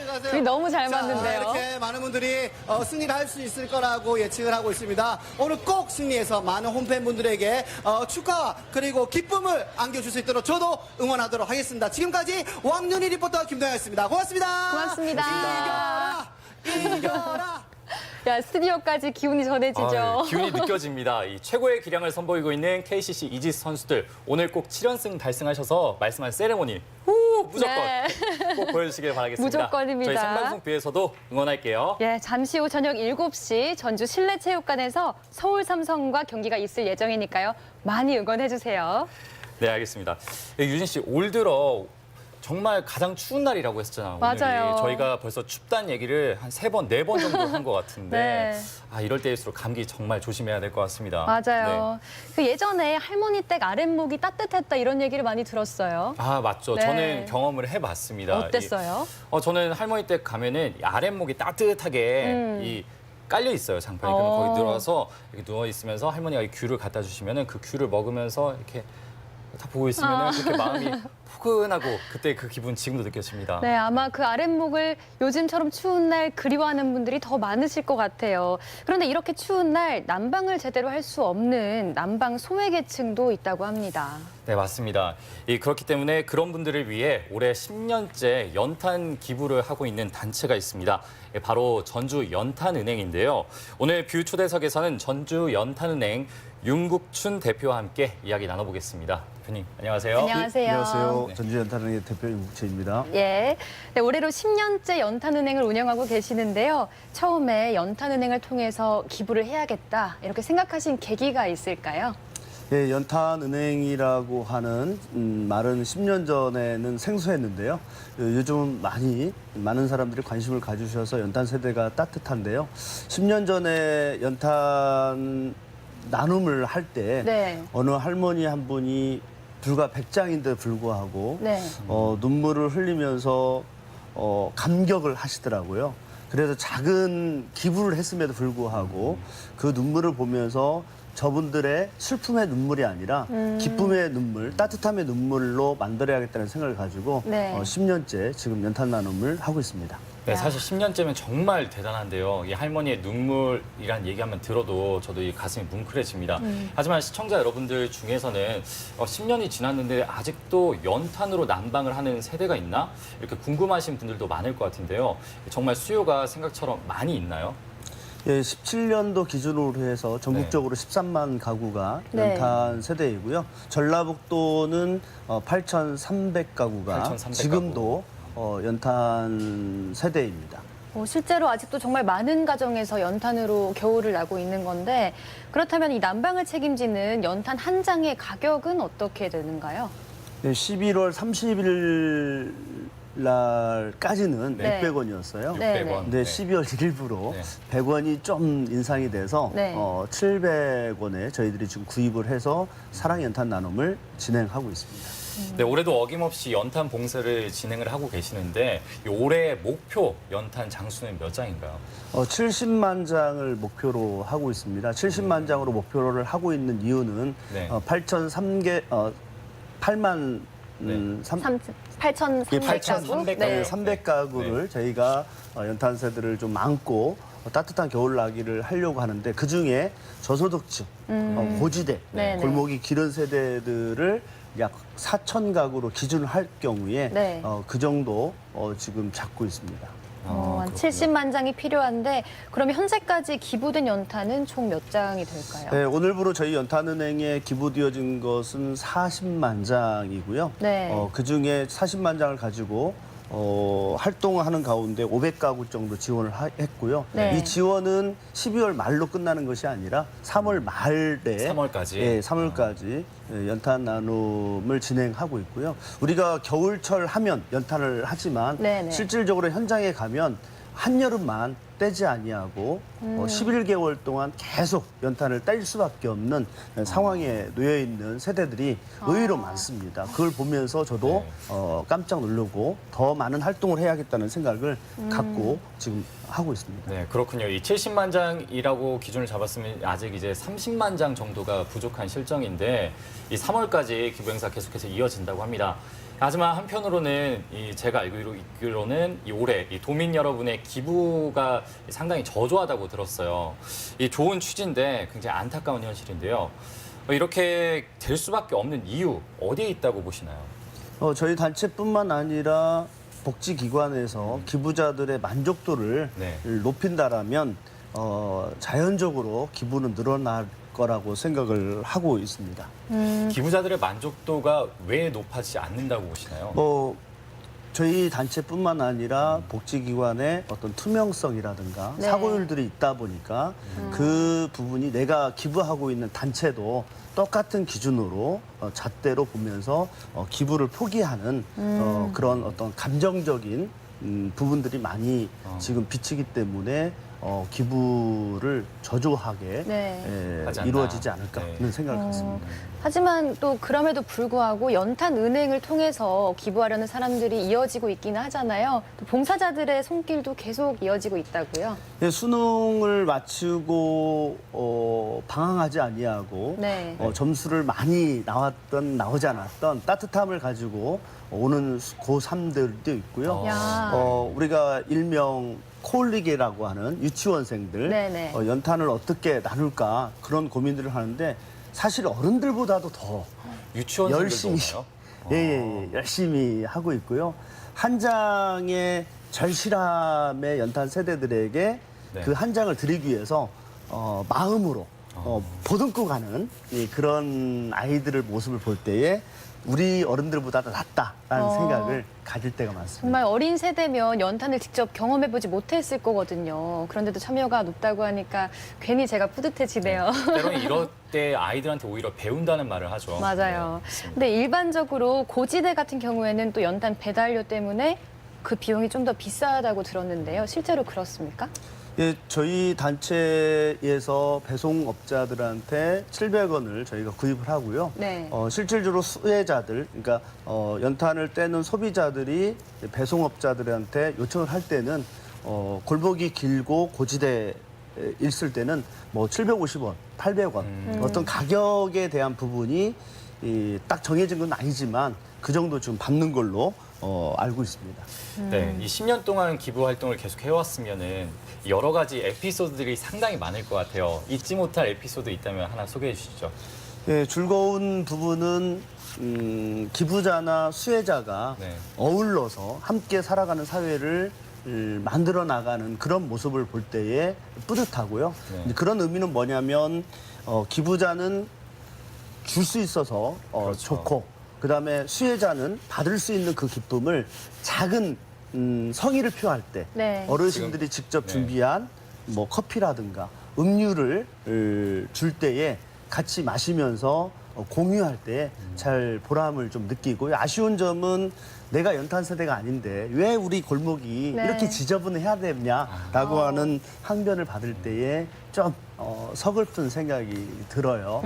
Speaker 9: 가세요.
Speaker 1: 우리 너무 잘
Speaker 9: 자,
Speaker 1: 맞는데요.
Speaker 9: 이렇게 많은 분들이 승리를 할 수 있을 거라고 예측을 하고 있습니다. 오늘 꼭 승리해서 많은 홈팬분들에게 축하와 그리고 기쁨을 안겨줄 수 있도록 저도 응원하도록 하겠습니다. 지금까지 왕윤희 리포터 김동현이었습니다. 고맙습니다.
Speaker 1: 고맙습니다.
Speaker 9: 이겨라.
Speaker 1: 야, 스튜디오까지 기운이 전해지죠.
Speaker 2: 기운이 느껴집니다. 이 최고의 기량을 선보이고 있는 KCC 이지스 선수들 오늘 꼭 7연승 달성하셔서 말씀한 세레모니 무조건
Speaker 1: 네.
Speaker 2: 꼭 보여주시길 바라겠습니다.
Speaker 1: 무조건입니다.
Speaker 2: 저희 생방송 뒤에서도 응원할게요.
Speaker 1: 예, 잠시 후 저녁 7시 전주 실내체육관에서 서울 삼성과 경기가 있을 예정이니까요. 많이 응원해주세요.
Speaker 2: 네, 알겠습니다. 유진 씨, 올 들어 정말 가장 추운 날이라고 했잖아요.
Speaker 1: 맞아요.
Speaker 2: 오늘이. 저희가 벌써 춥다는 얘기를 한 3번, 4번 정도 한 것 같은데
Speaker 1: 네.
Speaker 2: 이럴 때일수록 감기 정말 조심해야 될 것 같습니다.
Speaker 1: 맞아요. 그 예전에 할머니 댁 아랫목이 따뜻했다 이런 얘기를 많이 들었어요.
Speaker 2: 맞죠.
Speaker 1: 네.
Speaker 2: 저는 경험을 해봤습니다.
Speaker 1: 어땠어요?
Speaker 2: 저는 할머니 댁 가면은 이 아랫목이 따뜻하게 이 깔려 있어요, 장판이. 그럼 거기 들어와서 이렇게 누워 있으면서 할머니가 이 귤을 갖다 주시면은 그 귤을 먹으면서 이렇게 다 보고 있으면은 그렇게 마음이 포근하고 그때 그 기분 지금도 느껴집니다.
Speaker 1: 네, 아마 그 아랫목을 요즘처럼 추운 날 그리워하는 분들이 더 많으실 것 같아요. 그런데 이렇게 추운 날 난방을 제대로 할 수 없는 난방 소외계층도 있다고 합니다.
Speaker 2: 네, 맞습니다. 그렇기 때문에 그런 분들을 위해 올해 10년째 연탄 기부를 하고 있는 단체가 있습니다. 바로 전주 연탄은행인데요. 오늘 뷰 초대석에서는 전주 연탄은행 윤국춘 대표와 함께 이야기 나눠보겠습니다. 대표님, 안녕하세요.
Speaker 1: 안녕하세요.
Speaker 12: 안녕하세요. 전주연탄은행의 대표 윤국채입니다.
Speaker 1: 예, 네, 올해로 10년째 연탄은행을 운영하고 계시는데요. 처음에 연탄은행을 통해서 기부를 해야겠다 이렇게 생각하신 계기가 있을까요?
Speaker 12: 예, 연탄은행이라고 하는 말은 10년 전에는 생소했는데요. 요즘 많은 사람들이 관심을 가주셔서 연탄 세대가 따뜻한데요. 10년 전에 연탄 나눔을 할 때
Speaker 1: 네.
Speaker 12: 어느 할머니 한 분이 불과 100장인데 불구하고
Speaker 1: 네.
Speaker 12: 눈물을 흘리면서 감격을 하시더라고요. 그래서 작은 기부를 했음에도 불구하고 그 눈물을 보면서 저분들의 슬픔의 눈물이 아니라 기쁨의 눈물, 따뜻함의 눈물로 만들어야겠다는 생각을 가지고
Speaker 1: 네.
Speaker 12: 10년째 지금 연탄 나눔을 하고 있습니다.
Speaker 2: 네, 사실 10년째면 정말 대단한데요. 이 할머니의 눈물이란 얘기하면 들어도 저도 이 가슴이 뭉클해집니다. 하지만 시청자 여러분들 중에서는 10년이 지났는데 아직도 연탄으로 난방을 하는 세대가 있나? 이렇게 궁금하신 분들도 많을 것 같은데요. 정말 수요가 생각처럼 많이 있나요?
Speaker 12: 예, 17년도 기준으로 해서 전국적으로 13만 가구가
Speaker 1: 네.
Speaker 12: 연탄 세대이고요. 전라북도는 8,300가구가
Speaker 2: 8,300
Speaker 12: 지금도 연탄 세대입니다.
Speaker 1: 실제로 아직도 정말 많은 가정에서 연탄으로 겨울을 나고 있는 건데 그렇다면 이 난방을 책임지는 연탄 한 장의 가격은 어떻게 되는가요?
Speaker 12: 네, 11월 30일 날까지는
Speaker 1: 네.
Speaker 12: 600원이었어요.
Speaker 1: 네,
Speaker 2: 600원.
Speaker 12: 근데 12월 1일부로
Speaker 2: 네.
Speaker 12: 100원이 좀 인상이 돼서
Speaker 1: 네.
Speaker 12: 700원에 저희들이 지금 구입을 해서 사랑 연탄 나눔을 진행하고 있습니다.
Speaker 2: 네, 올해도 어김없이 연탄 봉사를 진행을 하고 계시는데 이 올해 목표 연탄 장수는 몇 장인가요?
Speaker 12: 70만 장을 목표로 하고 있습니다. 70만 장으로 목표를 하고 있는 이유는
Speaker 2: 네.
Speaker 12: 8만
Speaker 2: 네.
Speaker 1: 8,300가구?
Speaker 2: 네.
Speaker 12: 300가구를 저희가 연탄 세대를 좀 안고 따뜻한 겨울 나기를 하려고 하는데 그중에 저소득층, 고지대,
Speaker 1: 네네.
Speaker 12: 골목이 길은 세대들을 약 4,000가구로 기준을 할 경우에
Speaker 1: 네.
Speaker 12: 그 정도 지금 잡고 있습니다.
Speaker 1: 한 70만 장이 필요한데 그러면 현재까지 기부된 연탄은 총 몇 장이 될까요?
Speaker 12: 네, 오늘부로 저희 연탄은행에 기부되어진 것은 40만 장이고요.
Speaker 1: 네.
Speaker 12: 그중에 40만 장을 가지고 활동하는 가운데 500가구 정도 지원을 했고요.
Speaker 1: 네.
Speaker 12: 이 지원은 12월 말로 끝나는 것이 아니라 3월 말에
Speaker 2: 3월까지?
Speaker 12: 예, 3월까지 연탄 나눔을 진행하고 있고요. 우리가 겨울철 하면 연탄을 하지만
Speaker 1: 네네.
Speaker 12: 실질적으로 현장에 가면 한여름만 떼지 아니하고 11개월 동안 계속 연탄을 뗄 수밖에 없는 상황에 놓여 있는 세대들이 의외로 많습니다. 그걸 보면서 저도 깜짝 놀라고 더 많은 활동을 해야겠다는 생각을 갖고 지금 하고 있습니다.
Speaker 2: 네, 그렇군요. 이 70만 장이라고 기준을 잡았으면 아직 이제 30만 장 정도가 부족한 실정인데 이 3월까지 기부 행사 계속해서 이어진다고 합니다. 하지만 한편으로는 제가 알고 있기로는 올해 도민 여러분의 기부가 상당히 저조하다고 들었어요. 이 좋은 취지인데 굉장히 안타까운 현실인데요. 이렇게 될 수밖에 없는 이유 어디에 있다고 보시나요?
Speaker 12: 저희 단체뿐만 아니라 복지기관에서 기부자들의 만족도를
Speaker 2: 네.
Speaker 12: 높인다라면 자연적으로 기부는 늘어날 거라고 생각을 하고 있습니다.
Speaker 2: 기부자들의 만족도가 왜 높아지지 않는다고 보시나요?
Speaker 12: 저희 단체뿐만 아니라 복지기관의 어떤 투명성이라든가
Speaker 1: 네.
Speaker 12: 사고율들이 있다 보니까 그 부분이 내가 기부하고 있는 단체도 똑같은 기준으로 잣대로 보면서 기부를 포기하는 그런 어떤 감정적인 부분들이 많이 지금 비치기 때문에 기부를 저조하게
Speaker 1: 네.
Speaker 2: 하지 않나.
Speaker 12: 이루어지지 않을까
Speaker 2: 네.
Speaker 12: 하는 생각을 갖습니다.
Speaker 1: 하지만 또 그럼에도 불구하고 연탄은행을 통해서 기부하려는 사람들이 이어지고 있기는 하잖아요. 또 봉사자들의 손길도 계속 이어지고 있다고요.
Speaker 12: 예, 수능을 마치고 방황하지 아니하고
Speaker 1: 네.
Speaker 12: 점수를 많이 나오지 않았던 따뜻함을 가지고 오는 고3들도 있고요.
Speaker 1: 야.
Speaker 12: 우리가 일명 콜리게라고 하는 유치원생들
Speaker 1: 네네.
Speaker 12: 연탄을 어떻게 나눌까 그런 고민들을 하는데 사실 어른들보다도 더
Speaker 2: 유치원생들도
Speaker 12: 열심히
Speaker 2: 오나요?
Speaker 12: 열심히 하고 있고요. 한 장의 절실함의 연탄 세대들에게
Speaker 2: 네.
Speaker 12: 그 한 장을 드리기 위해서 마음으로 보듬고 가는 그런 아이들의 모습을 볼 때에 우리 어른들보다 더 낫다라는 생각을 가질 때가 많습니다.
Speaker 1: 정말 어린 세대면 연탄을 직접 경험해보지 못했을 거거든요. 그런데도 참여가 높다고 하니까 괜히 제가 뿌듯해지네요.
Speaker 2: 때로는 이럴 때 아이들한테 오히려 배운다는 말을 하죠.
Speaker 1: 맞아요.
Speaker 2: 네, 맞습니다.
Speaker 1: 근데 일반적으로 고지대 같은 경우에는 또 연탄 배달료 때문에 그 비용이 좀 더 비싸다고 들었는데요. 실제로 그렇습니까?
Speaker 12: 예, 저희 단체에서 배송업자들한테 700원을 저희가 구입을 하고요.
Speaker 1: 네.
Speaker 12: 실질적으로 수혜자들, 그러니까 연탄을 떼는 소비자들이 배송업자들한테 요청을 할 때는 골목이 길고 고지대에 있을 때는 뭐 750원, 800원 어떤 가격에 대한 부분이 딱 정해진 건 아니지만 그 정도 좀 받는 걸로 알고 있습니다.
Speaker 2: 네, 이 10년 동안 기부 활동을 계속 해왔으면은 여러 가지 에피소드들이 상당히 많을 것 같아요. 잊지 못할 에피소드 있다면 하나 소개해 주시죠.
Speaker 12: 예, 즐거운 부분은 기부자나 수혜자가
Speaker 2: 네.
Speaker 12: 어울러서 함께 살아가는 사회를 만들어 나가는 그런 모습을 볼 때에 뿌듯하고요.
Speaker 2: 네.
Speaker 12: 이제 그런 의미는 뭐냐면 기부자는 줄 수 있어서
Speaker 2: 그렇죠.
Speaker 12: 좋고 그다음에 수혜자는 받을 수 있는 그 기쁨을 작은 성의를 표할 때
Speaker 1: 네.
Speaker 12: 어르신들이 직접
Speaker 2: 네.
Speaker 12: 준비한 뭐 커피라든가 음료를 줄 때에 같이 마시면서 공유할 때 잘 보람을 좀 느끼고요. 아쉬운 점은 내가 연탄 세대가 아닌데 왜 우리 골목이
Speaker 1: 네.
Speaker 12: 이렇게 지저분해야 되냐라고 하는 항변을 받을 때에 좀 서글픈 생각이 들어요.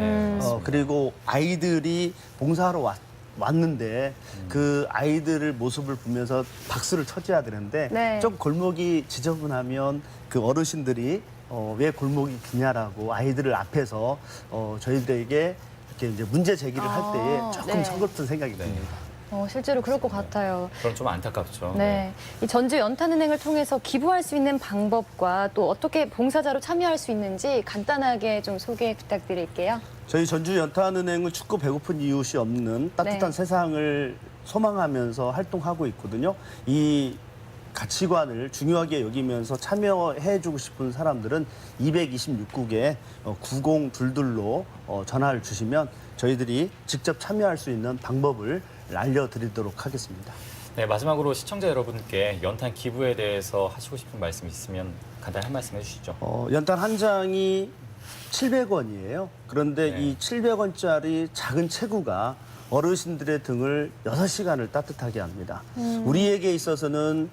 Speaker 12: 그리고 아이들이 봉사하러 왔는데 그 아이들을 모습을 보면서 박수를 쳐줘야 되는데
Speaker 1: 네.
Speaker 12: 좀 골목이 지저분하면 그 어르신들이 왜 골목이 기냐라고 아이들을 앞에서 저희들에게 이렇게 이제 문제 제기를 할 때에 조금
Speaker 1: 네.
Speaker 12: 서글픈 생각이 듭니다.
Speaker 1: 실제로 그럴 것 같아요.
Speaker 2: 그럼 좀 안타깝죠.
Speaker 1: 네. 이 전주 연탄은행을 통해서 기부할 수 있는 방법과 또 어떻게 봉사자로 참여할 수 있는지 간단하게 좀 소개 부탁드릴게요.
Speaker 12: 저희 전주 연탄은행은 춥고 배고픈 이웃이 없는 따뜻한
Speaker 1: 네.
Speaker 12: 세상을 소망하면서 활동하고 있거든요. 이 가치관을 중요하게 여기면서 참여해주고 싶은 사람들은 226국에 9022로 전화를 주시면 저희들이 직접 참여할 수 있는 방법을 알려드리도록 하겠습니다.
Speaker 2: 네, 마지막으로 시청자 여러분께 연탄 기부에 대해서 하시고 싶은 말씀 있으면 간단히 한 말씀 해주시죠.
Speaker 12: 연탄 한 장이 700원이에요. 그런데
Speaker 2: 네.
Speaker 12: 이 700원짜리 작은 체구가 어르신들의 등을 6시간을 따뜻하게 합니다. 우리에게 있어서는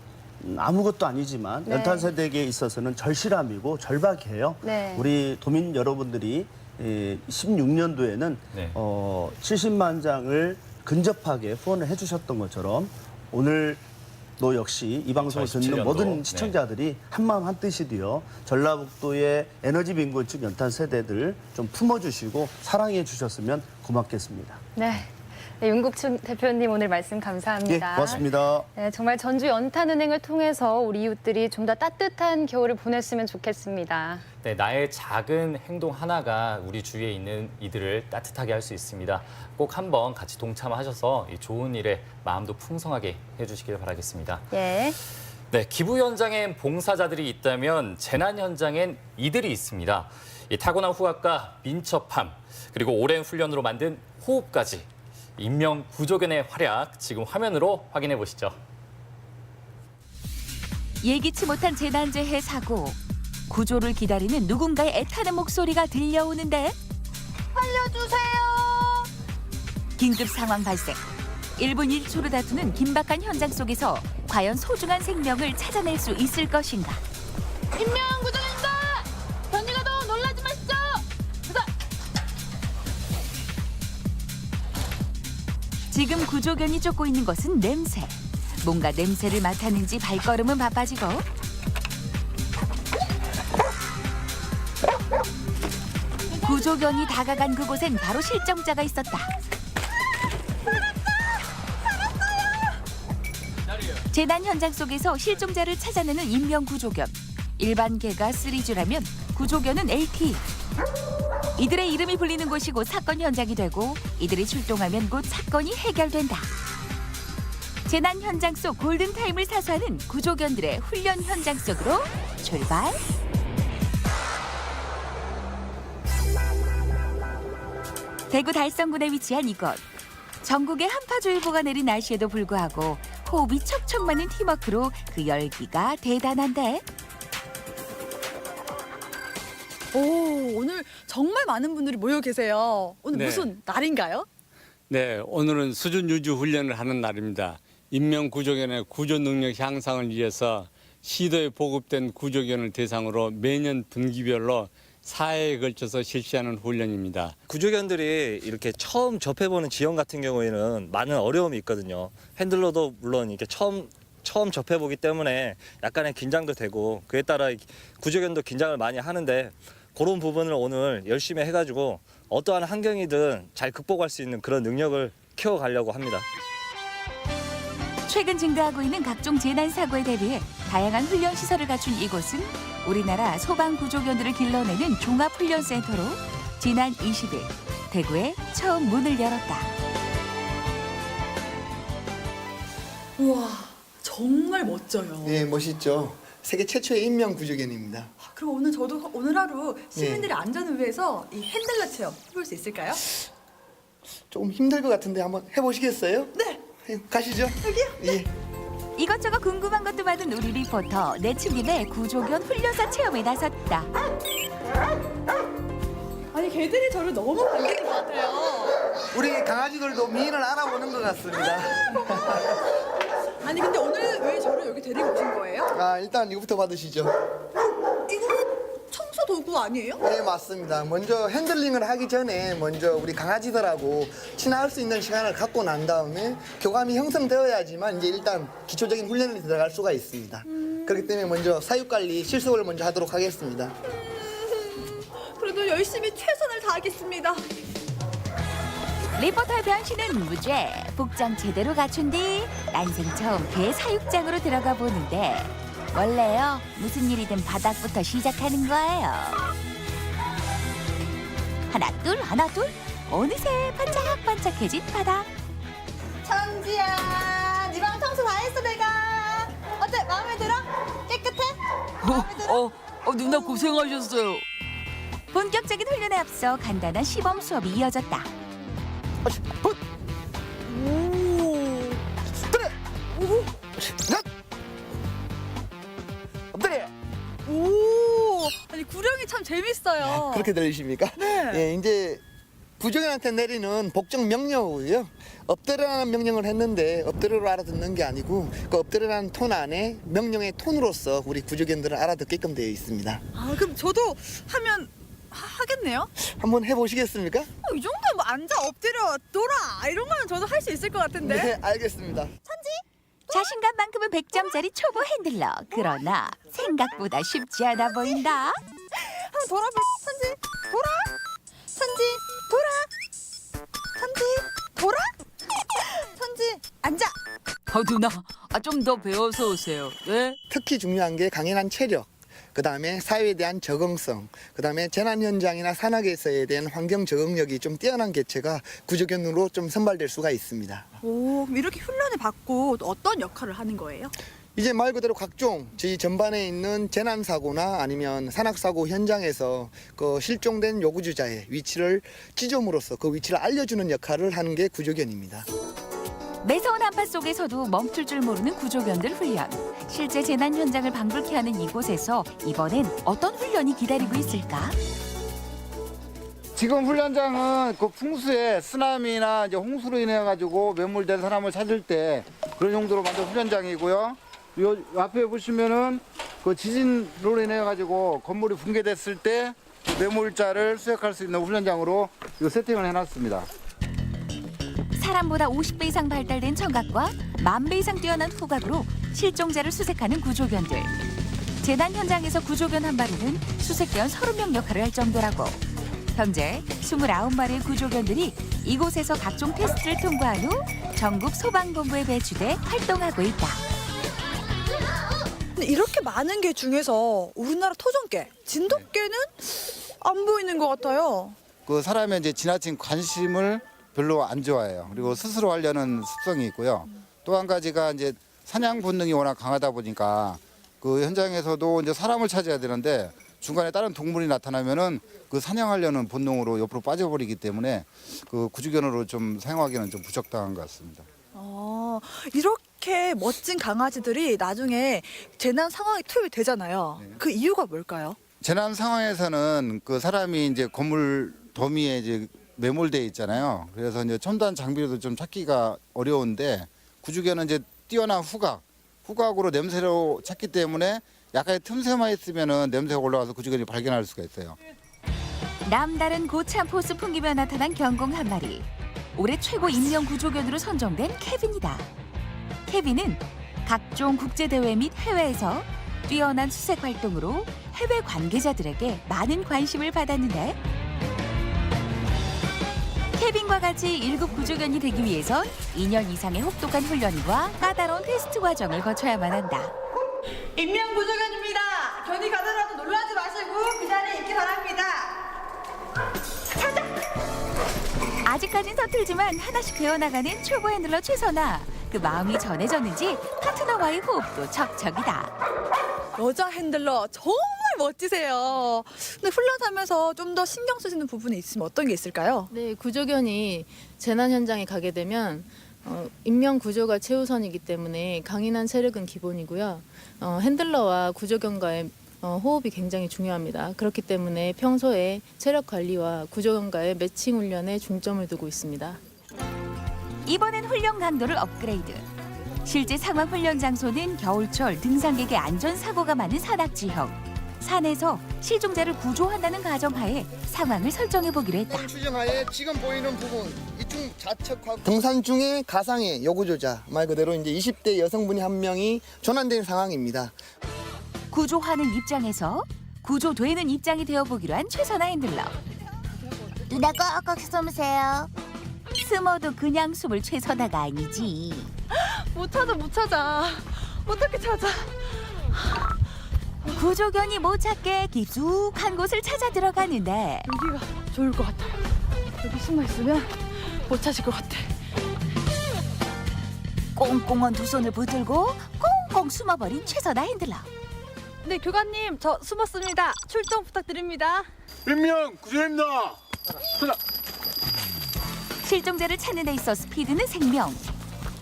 Speaker 12: 아무것도 아니지만
Speaker 1: 네.
Speaker 12: 연탄 세대에게 있어서는 절실함이고 절박이에요.
Speaker 1: 네.
Speaker 12: 우리 도민 여러분들이 16년도에는
Speaker 2: 네.
Speaker 12: 70만 장을 근접하게 후원을 해주셨던 것처럼 오늘도 역시 이 방송을 듣는
Speaker 2: 2017년도.
Speaker 12: 모든
Speaker 2: 네.
Speaker 12: 시청자들이 한마음 한뜻이 되어 전라북도의 에너지 빈곤층 연탄 세대들 좀 품어주시고 사랑해 주셨으면 고맙겠습니다.
Speaker 1: 네. 네, 윤국춘 대표님 오늘 말씀
Speaker 12: 예,
Speaker 1: 감사합니다.
Speaker 12: 고맙습니다.
Speaker 1: 네, 정말 전주 연탄은행을 통해서 우리 이웃들이 좀 더 따뜻한 겨울을 보냈으면 좋겠습니다.
Speaker 2: 네, 나의 작은 행동 하나가 우리 주위에 있는 이들을 따뜻하게 할 수 있습니다. 꼭 한번 같이 동참하셔서 이 좋은 일에 마음도 풍성하게 해주시길 바라겠습니다.
Speaker 1: 예.
Speaker 2: 네, 기부 현장엔 봉사자들이 있다면 재난 현장엔 이들이 있습니다. 이 타고난 후각과 민첩함, 그리고 오랜 훈련으로 만든 호흡까지 인명 구조견의 활약 지금 화면으로 확인해 보시죠.
Speaker 3: 예기치 못한 재난재해 사고. 구조를 기다리는 누군가의 애타는 목소리가 들려오는데
Speaker 1: 알려주세요.
Speaker 3: 긴급 상황 발생. 1분 1초를 다투는 긴박한 현장 속에서 과연 소중한 생명을 찾아낼 수 있을 것인가?
Speaker 1: 인명 구조견
Speaker 3: 지금 구조견이 쫓고 있는 것은 냄새. 뭔가 냄새를 맡았는지 발걸음은 바빠지고 구조견이 다가간 그곳엔 바로 실종자가 있었다. 재난 현장 속에서 실종자를 찾아내는 인명 구조견. 일반 개가 3G라면 구조견은 LT. 이들의 이름이 불리는 곳이 곧 사건 현장이 되고 이들이 출동하면 곧 사건이 해결된다. 재난 현장 속 골든타임을 사수하는 구조견들의 훈련 현장 속으로 출발! 대구 달성군에 위치한 이곳. 전국에 한파주의보가 내린 날씨에도 불구하고 호흡이 척척 맞는 팀워크로 그 열기가 대단한데.
Speaker 13: 오, 오늘 정말 많은 분들이 모여 계세요. 오늘
Speaker 14: 네.
Speaker 13: 무슨 날인가요?
Speaker 14: 네, 오늘은 수준 유지 훈련을 하는 날입니다. 인명 구조견의 구조 능력 향상을 위해서 시도에 보급된 구조견을 대상으로 매년 분기별로 4회에 걸쳐서 실시하는 훈련입니다.
Speaker 15: 구조견들이 이렇게 처음 접해보는 지형 같은 경우에는 많은 어려움이 있거든요. 핸들러도 물론 이렇게 처음 접해보기 때문에 약간의 긴장도 되고 그에 따라 구조견도 긴장을 많이 하는데 그런 부분을 오늘 열심히 해가지고 어떠한 환경이든 잘 극복할 수 있는 그런 능력을 키워가려고 합니다.
Speaker 3: 최근 증가하고 있는 각종 재난 사고에 대비해 다양한 훈련 시설을 갖춘 이곳은 우리나라 소방구조견들을 길러내는 종합훈련센터로 지난 20일 대구에 처음 문을 열었다.
Speaker 13: 우와, 정말 멋져요.
Speaker 9: 네, 멋있죠. 세계 최초의 인명 구조견입니다.
Speaker 13: 그럼 저도 오늘 하루 시민들의
Speaker 9: 네.
Speaker 13: 안전을 위해서 이 핸들러 체험 해볼 수 있을까요?
Speaker 9: 조금 힘들 것 같은데 한번 해보시겠어요?
Speaker 13: 네.
Speaker 9: 가시죠.
Speaker 13: 여기요?
Speaker 9: 예.
Speaker 3: 이것저것 궁금한 것도 많은 우리 리포터 내친김에 구조견 훈련사 체험에 나섰다.
Speaker 13: 아니, 개들이 저를 너무 반기는 것 같아요.
Speaker 9: 우리 강아지들도 미인을 알아보는 것 같습니다.
Speaker 13: 아니, 근데 오늘 왜 저를 여기 데리고 오신 거예요?
Speaker 9: 아, 일단 이거부터 받으시죠.
Speaker 13: 이거 청소 도구 아니에요?
Speaker 9: 네, 맞습니다. 먼저 핸들링을 하기 전에 먼저 우리 강아지들하고 친화할 수 있는 시간을 갖고 난 다음에 교감이 형성되어야지만 이제 일단 기초적인 훈련에 들어갈 수가 있습니다. 그렇기 때문에 먼저 사육관리 실습을 먼저 하도록 하겠습니다.
Speaker 13: 그래도 열심히 최선을 다하겠습니다.
Speaker 3: 리포터의 변신은 무죄. 복장 제대로 갖춘 뒤 난생 처음 개 사육장으로 들어가 보는데 원래요 무슨 일이든 바닥부터 시작하는 거예요. 하나 둘 어느새 반짝반짝해진 바닥.
Speaker 5: 천지야, 네 방 청소 다 했어 내가. 어때? 마음에 들어? 깨끗해? 마음에 들어?
Speaker 3: 누나 고생하셨어요. 본격적인 훈련에 앞서 간단한 시범 수업이 이어졌다.
Speaker 9: 엎드려!
Speaker 13: 오, 아니 구령이 참 재밌어요.
Speaker 9: 그렇게 들리십니까?
Speaker 13: 네.
Speaker 9: 예, 이제 구조견한테 내리는 복종 명령어고요. 엎드려라는 명령을 했는데 엎드려로 알아듣는 게 아니고 그 엎드려라는 톤 안에 명령의 톤으로서 우리 구조견들을 알아듣게끔 되어 있습니다.
Speaker 13: 아, 그럼 저도 하면 하겠네요?
Speaker 9: 한번 해보시겠습니까?
Speaker 13: 이 정도면 뭐 앉아 엎드려 돌아 이런 거는 저도 할 수 있을 것 같은데.
Speaker 9: 네, 알겠습니다.
Speaker 3: 자신감만큼은 100점짜리 초보 핸들러. 그러나 생각보다 쉽지 않아 보인다.
Speaker 13: 한번 돌아볼. 천지 돌아. 천지 돌아. 천지 돌아. 천지 앉아.
Speaker 3: 누나 좀 더 배워서 오세요. 네?
Speaker 9: 특히 중요한 게 강인한 체력, 그 다음에 사회에 대한 적응성, 그 다음에 재난 현장이나 산악에서에 대한 환경 적응력이 좀 뛰어난 개체가 구조견으로 좀 선발될 수가 있습니다.
Speaker 13: 오, 그럼 이렇게 훈련을 받고 또 어떤 역할을 하는 거예요?
Speaker 9: 이제 말 그대로 각종 저희 전반에 있는 재난 사고나 아니면 산악 사고 현장에서 그 실종된 요구주자의 위치를 지점으로써 그 위치를 알려주는 역할을 하는 게 구조견입니다.
Speaker 3: 매서운 한파 속에서도 멈출 줄 모르는 구조견들 훈련. 실제 재난 현장을 방불케 하는 이곳에서 이번엔 어떤 훈련이 기다리고 있을까?
Speaker 16: 지금 훈련장은 그 풍수에 쓰나미나 이제 홍수로 인해 가지고 매몰된 사람을 찾을 때 그런 용도로 만든 훈련장이고요. 요 앞에 보시면은 그 지진으로 인해 가지고 건물이 붕괴됐을 때 매몰자를 수색할 수 있는 훈련장으로 이 세팅을 해놨습니다.
Speaker 3: 사람보다 50배 이상 발달된 청각과 10,000배 이상 뛰어난 후각으로 실종자를 수색하는 구조견들. 재난 현장에서 구조견 한 마리는 수색대원 30명 역할을 할 정도라고. 현재 29마리의 구조견들이 이곳에서 각종 테스트를 통과한 후 전국 소방본부에 배치돼 활동하고 있다.
Speaker 13: 근데 이렇게 많은 개 중에서 우리나라 토종개, 진돗개는 안 보이는 것 같아요.
Speaker 16: 그 사람의 이제 지나친 관심을 별로 안 좋아해요. 그리고 스스로 하려는 습성이 있고요. 또 한 가지가 이제 사냥 본능이 워낙 강하다 보니까 그 현장에서도 이제 사람을 찾아야 되는데 중간에 다른 동물이 나타나면은 그 사냥하려는 본능으로 옆으로 빠져버리기 때문에 그 구조견으로 좀 사용하기는 좀 부적당한 것 같습니다.
Speaker 13: 이렇게 멋진 강아지들이 나중에 재난 상황에 투입이 되잖아요. 그 이유가 뭘까요?
Speaker 16: 재난 상황에서는 그 사람이 이제 건물 더미에 이제 매몰돼 있잖아요. 그래서 이제 첨단 장비로도 좀 찾기가 어려운데 구조견은 이제 뛰어난 후각으로 냄새로 찾기 때문에 약간의 틈새만 있으면은 냄새가 올라와서 구조견이 발견할 수가 있어요.
Speaker 3: 남다른 고참 포스 풍기며 나타난 경공 한 마리. 올해 최고 임명 구조견으로 선정된 케빈이다. 케빈은 각종 국제대회 및 해외에서 뛰어난 수색 활동으로 해외 관계자들에게 많은 관심을 받았는데 케빈과 같이 1급 구조견이 되기 위해선 2년 이상의 혹독한 훈련과 까다로운 테스트 과정을 거쳐야만 한다.
Speaker 13: 임명 구조견입니다. 견이 가더라도 놀라지 마시고 그 자리에 있기 바랍니다.
Speaker 3: 아직까진 서툴지만 하나씩 배워나가는 초보 핸들러 최선아. 그 마음이 전해졌는지 파트너와의 호흡도 척척이다.
Speaker 13: 여자 핸들러 정말 멋지세요. 근데 훈련하면서 좀 더 신경 쓰시는 부분이 있으면 어떤 게 있을까요?
Speaker 17: 네, 구조견이 재난 현장에 가게 되면 인명 구조가 최우선이기 때문에 강인한 체력은 기본이고요. 핸들러와 구조견과의 호흡이 굉장히 중요합니다. 그렇기 때문에 평소에 체력 관리와 구조견과의 매칭 훈련에 중점을 두고 있습니다.
Speaker 3: 이번엔 훈련 강도를 업그레이드. 실제 상황 훈련 장소는 겨울철 등산객의 안전사고가 많은 산악 지형. 산에서 실종자를 구조한다는 가정하에 상황을 설정해보기로 했다.
Speaker 18: 추정하에 지금 보이는 부분 이중 좌측 등산 중에 가상의 여구조자 말 그대로 이제 20대 여성분이 한 명이 전환된 상황입니다.
Speaker 3: 구조하는 입장에서 구조되는 입장이 되어보기로 한 최선아 핸들러. 누나 꽉꽉 숨으세요. 숨어도 그냥 숨을 최선아가 아니지.
Speaker 13: 못 찾아. 어떻게 찾아?
Speaker 3: 구조견이 못 찾게 깊숙한 곳을 찾아 들어가는데
Speaker 13: 여기가 좋을 것 같아요. 여기 숨어 있으면 못 찾을 것 같아.
Speaker 3: 꽁꽁한 두 손을 붙들고 꽁꽁 숨어버린 최선아 핸들러.
Speaker 13: 네, 교관님, 저 숨었습니다. 출동 부탁드립니다.
Speaker 11: 임명 구조입니다.
Speaker 3: 실종자를 찾는 데 있어 스피드는 생명.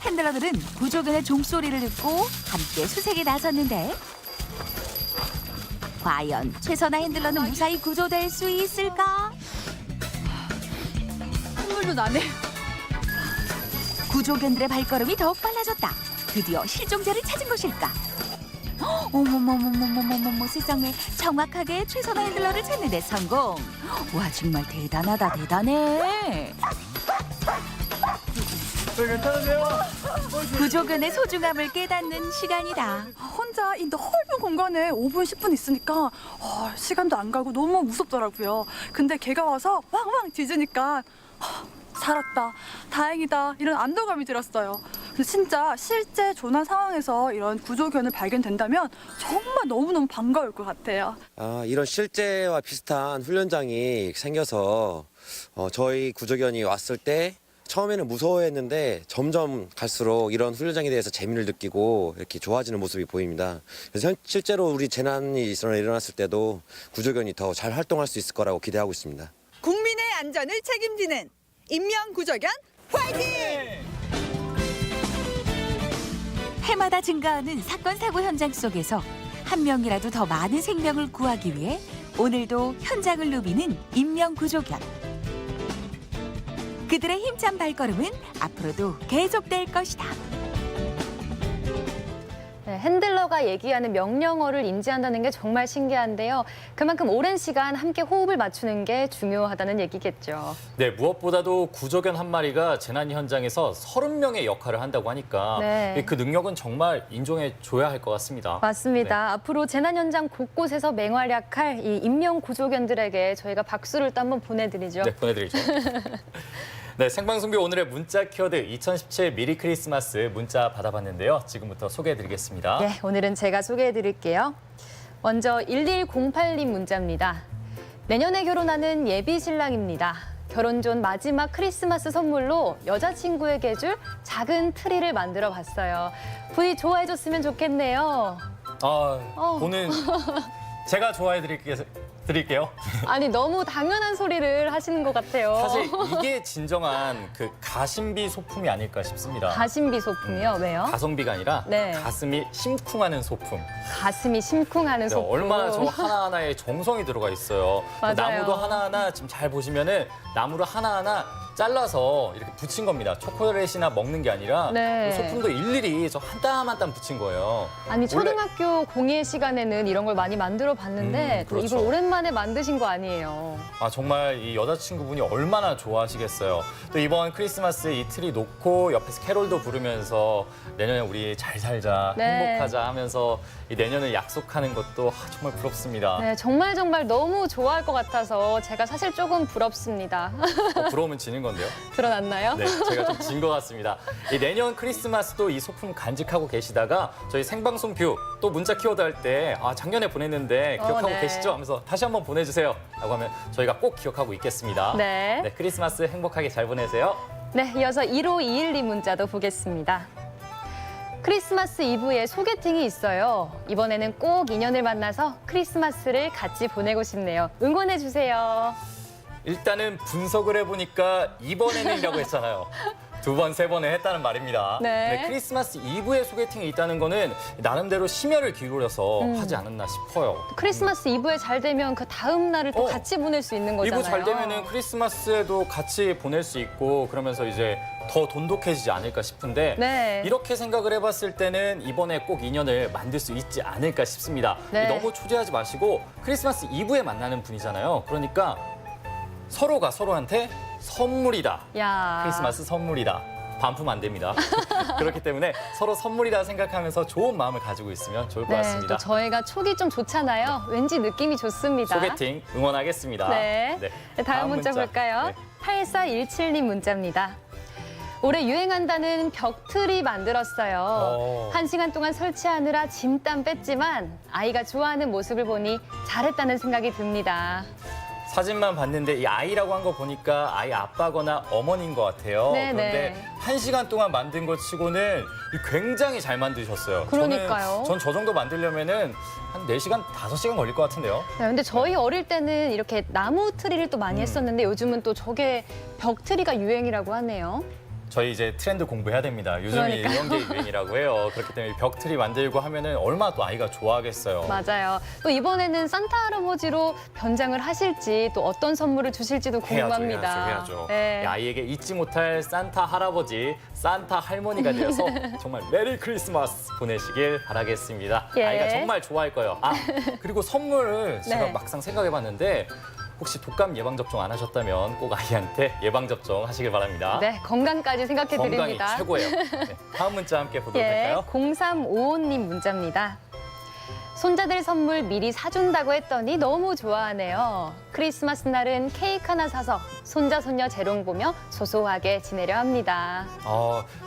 Speaker 3: 핸들러들은 구조견의 종소리를 듣고 함께 수색에 나섰는데 과연 최선아 핸들러는 무사히 구조될 수 있을까?
Speaker 13: 선물도 나네.
Speaker 3: 구조견들의 발걸음이 더욱 빨라졌다. 드디어 실종자를 찾은 것일까? 어머머머머머머머 세상에 정확하게 최선아 핸들러를 찾는 데 성공. 와 정말 대단하다 대단해.
Speaker 11: 괜찮으세요?
Speaker 3: 구조견의 소중함을 깨닫는 시간이다.
Speaker 13: 혼자 이 넓은 공간에 5분, 10분 있으니까 시간도 안 가고 너무 무섭더라고요. 근데 걔가 와서 왕왕 짖으니까 살았다, 다행이다 이런 안도감이 들었어요. 근데 진짜 실제 조난 상황에서 이런 구조견을 발견된다면 정말 너무너무 반가울 것 같아요.
Speaker 19: 이런 실제와 비슷한 훈련장이 생겨서 저희 구조견이 왔을 때 처음에는 무서워했는데 점점 갈수록 이런 훈련장에 대해서 재미를 느끼고 이렇게 좋아지는 모습이 보입니다. 그래서 실제로 우리 재난이 일어났을 때도 구조견이 더 잘 활동할 수 있을 거라고 기대하고 있습니다.
Speaker 13: 국민의 안전을 책임지는 임명 구조견 화이팅!
Speaker 3: 해마다 증가하는 사건 사고 현장 속에서 한 명이라도 더 많은 생명을 구하기 위해 오늘도 현장을 누비는 임명 구조견. 그들의 힘찬 발걸음은 앞으로도 계속될 것이다.
Speaker 1: 네, 핸들러가 얘기하는 명령어를 인지한다는 게 정말 신기한데요. 그만큼 오랜 시간 함께 호흡을 맞추는 게 중요하다는 얘기겠죠.
Speaker 2: 네, 무엇보다도 구조견 한 마리가 재난 현장에서 30명의 역할을 한다고 하니까
Speaker 1: 네.
Speaker 2: 그 능력은 정말 인정해 줘야 할 것 같습니다.
Speaker 1: 맞습니다. 앞으로 재난 현장 곳곳에서 맹활약할 이 인명 구조견들에게 저희가 박수를 또 한번 보내드리죠.
Speaker 2: 네, 보내드리죠. 네, 생방송비 오늘의 문자 키워드 2017 미리 크리스마스 문자 받아봤는데요. 지금부터 소개해드리겠습니다.
Speaker 1: 네, 오늘은 제가 소개해드릴게요. 먼저 1108님 문자입니다. 내년에 결혼하는 예비 신랑입니다. 결혼 전 마지막 크리스마스 선물로 여자친구에게 줄 작은 트리를 만들어 봤어요. 부디 좋아해줬으면 좋겠네요.
Speaker 2: 보는 제가 드릴게요.
Speaker 1: 아니, 너무 당연한 소리를 하시는 것 같아요.
Speaker 2: 사실 이게 진정한 그 가심비 소품이 아닐까 싶습니다.
Speaker 1: 가심비 소품이요? 왜요?
Speaker 2: 가성비가 아니라
Speaker 1: 네.
Speaker 2: 가슴이 심쿵하는 소품.
Speaker 1: 가슴이 심쿵하는
Speaker 2: 네,
Speaker 1: 소품.
Speaker 2: 얼마나 저 하나하나에 정성이 들어가 있어요.
Speaker 1: 맞아요.
Speaker 2: 나무도 하나하나 지금 잘 보시면은 나무를 하나하나 잘라서 이렇게 붙인 겁니다. 초콜릿이나 먹는 게 아니라
Speaker 1: 네.
Speaker 2: 그 소품도 일일이 저 한 땀 한 땀 붙인 거예요.
Speaker 1: 아니,
Speaker 2: 원래-
Speaker 1: 초등학교 공예 시간에는 이런 걸 많이 만들어 봤는데 또
Speaker 2: 그렇죠.
Speaker 1: 이걸 오랜만에 만드신 거 아니에요.
Speaker 2: 정말 이 여자친구분이 얼마나 좋아하시겠어요. 또 이번 크리스마스 이 트리 놓고 옆에서 캐롤도 부르면서 내년에 우리 잘 살자,
Speaker 1: 네.
Speaker 2: 행복하자 하면서 이 내년을 약속하는 것도 정말 부럽습니다.
Speaker 1: 네, 정말 너무 좋아할 것 같아서 제가 사실 조금 부럽습니다.
Speaker 2: 부러우면 지는 건데요.
Speaker 1: 드러났나요?
Speaker 2: 네, 제가 좀 진 것 같습니다. 이 내년 크리스마스도 이 소품 간직하고 계시다가 저희 생방송 뷰 또 문자 키워드 할 때 작년에 보냈는데 기억하고
Speaker 1: 네.
Speaker 2: 계시죠? 하면서 다시 한번 보내주세요. 라고 하면 저희가 꼭 기억하고 있겠습니다.
Speaker 1: 네.
Speaker 2: 크리스마스 행복하게 잘 보내세요.
Speaker 1: 네, 이어서 1521님 문자도 보겠습니다. 크리스마스 이브에 소개팅이 있어요. 이번에는 꼭 인연을 만나서 크리스마스를 같이 보내고 싶네요. 응원해 주세요.
Speaker 2: 일단은 분석을 해보니까 이번에는이라고 했잖아요. 2번, 3번에 했다는 말입니다.
Speaker 1: 네.
Speaker 2: 크리스마스 이브에 소개팅이 있다는 거는 나름대로 심혈을 기울여서 하지 않았나 싶어요.
Speaker 1: 크리스마스 이브에 잘 되면 그 다음 날을 또 같이 보낼 수 있는 거잖아요.
Speaker 2: 이브 잘 되면은 크리스마스에도 같이 보낼 수 있고 그러면서 이제 더 돈독해지지 않을까 싶은데
Speaker 1: 네.
Speaker 2: 이렇게 생각을 해봤을 때는 이번에 꼭 인연을 만들 수 있지 않을까 싶습니다.
Speaker 1: 네.
Speaker 2: 너무 초조하지 마시고 크리스마스 이브에 만나는 분이잖아요. 그러니까 서로가 서로한테 선물이다.
Speaker 1: 야.
Speaker 2: 크리스마스 선물이다. 반품 안 됩니다. 그렇기 때문에 서로 선물이다 생각하면서 좋은 마음을 가지고 있으면 좋을 것
Speaker 1: 네,
Speaker 2: 같습니다.
Speaker 1: 또 저희가 촉이 좀 좋잖아요. 왠지 느낌이 좋습니다.
Speaker 2: 소개팅 응원하겠습니다.
Speaker 1: 네. 네, 다음 문자 볼까요?
Speaker 2: 네.
Speaker 1: 8417님 문자입니다. 올해 유행한다는 벽트리 만들었어요. 1시간 동안 설치하느라 진땀 뺐지만 아이가 좋아하는 모습을 보니 잘했다는 생각이 듭니다.
Speaker 2: 사진만 봤는데 이 아이라고 한 거 보니까 아이 아빠거나 어머니인 것 같아요.
Speaker 1: 네네.
Speaker 2: 그런데 1시간 동안 만든 것 치고는 굉장히 잘 만드셨어요.
Speaker 1: 그러니까요.
Speaker 2: 전 저 정도 만들려면은 한 4시간, 5시간 걸릴 것 같은데요.
Speaker 1: 네, 근데 저희 어릴 때는 이렇게 나무 트리를 또 많이 했었는데 요즘은 또 저게 벽트리가 유행이라고 하네요.
Speaker 2: 저희 이제 트렌드 공부해야 됩니다. 요즘
Speaker 1: 그러니까요.
Speaker 2: 이런 게 유행이라고 해요. 그렇기 때문에 벽트리 만들고 하면은 얼마나 또 아이가 좋아하겠어요.
Speaker 1: 맞아요. 또 이번에는 산타 할아버지로 변장을 하실지 또 어떤 선물을 주실지도 궁금합니다.
Speaker 2: 해야죠.
Speaker 1: 네.
Speaker 2: 이 아이에게 잊지 못할 산타 할아버지, 산타 할머니가 되어서 정말 메리 크리스마스 보내시길 바라겠습니다.
Speaker 1: 예.
Speaker 2: 아이가 정말 좋아할 거예요. 그리고 선물을 제가
Speaker 1: 네.
Speaker 2: 막상 생각해봤는데 혹시 독감 예방접종 안 하셨다면 꼭 아이한테 예방접종 하시길 바랍니다.
Speaker 1: 네, 건강까지 생각해
Speaker 2: 건강이
Speaker 1: 드립니다.
Speaker 2: 최고예요. 네, 다음 문자 함께 보도록
Speaker 1: 예,
Speaker 2: 할까요?
Speaker 1: 0355님 문자입니다. 손자들 선물 미리 사준다고 했더니 너무 좋아하네요. 크리스마스 날은 케이크 하나 사서 손자, 손녀 재롱 보며 소소하게 지내려 합니다.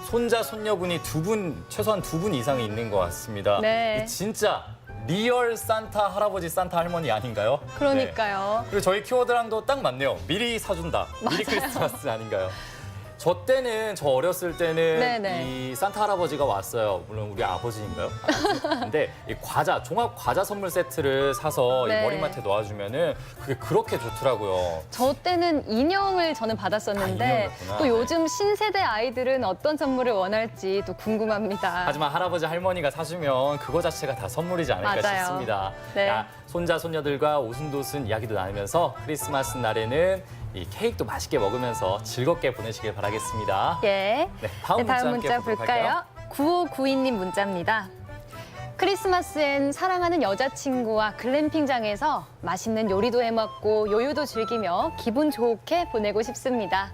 Speaker 2: 손자, 손녀분이 최소한 2분 이상이 있는 것 같습니다.
Speaker 1: 네.
Speaker 2: 이 진짜 리얼 산타 할아버지, 산타 할머니 아닌가요?
Speaker 1: 그러니까요.
Speaker 2: 네. 그리고 저희 키워드랑도 딱 맞네요. 미리 사준다. 미리 크리스마스 아닌가요? 저 어렸을 때는
Speaker 1: 네네.
Speaker 2: 이 산타 할아버지가 왔어요. 물론 우리 아버지인가요? 근데 이 종합 과자 선물 세트를 사서
Speaker 1: 네.
Speaker 2: 이 머리맡에 놓아주면은 그게 그렇게 좋더라고요.
Speaker 1: 저 때는 인형을 저는 받았었는데
Speaker 2: 인형이었구나.
Speaker 1: 또 요즘 신세대 아이들은 어떤 선물을 원할지 또 궁금합니다.
Speaker 2: 하지만 할아버지 할머니가 사주면 그거 자체가 다 선물이지 않을까
Speaker 1: 맞아요.
Speaker 2: 싶습니다.
Speaker 1: 네.
Speaker 2: 손자 손녀들과 오순도순 이야기도 나누면서 크리스마스 날에는 이 케이크도 맛있게 먹으면서 즐겁게 보내시길 바라겠습니다.
Speaker 1: 예.
Speaker 2: 네, 다음 문자 함께
Speaker 1: 문자
Speaker 2: 보도록
Speaker 1: 볼까요?
Speaker 2: 할까요?
Speaker 1: 9592님 문자입니다. 크리스마스엔 사랑하는 여자친구와 글램핑장에서 맛있는 요리도 해먹고 요요도 즐기며 기분 좋게 보내고 싶습니다.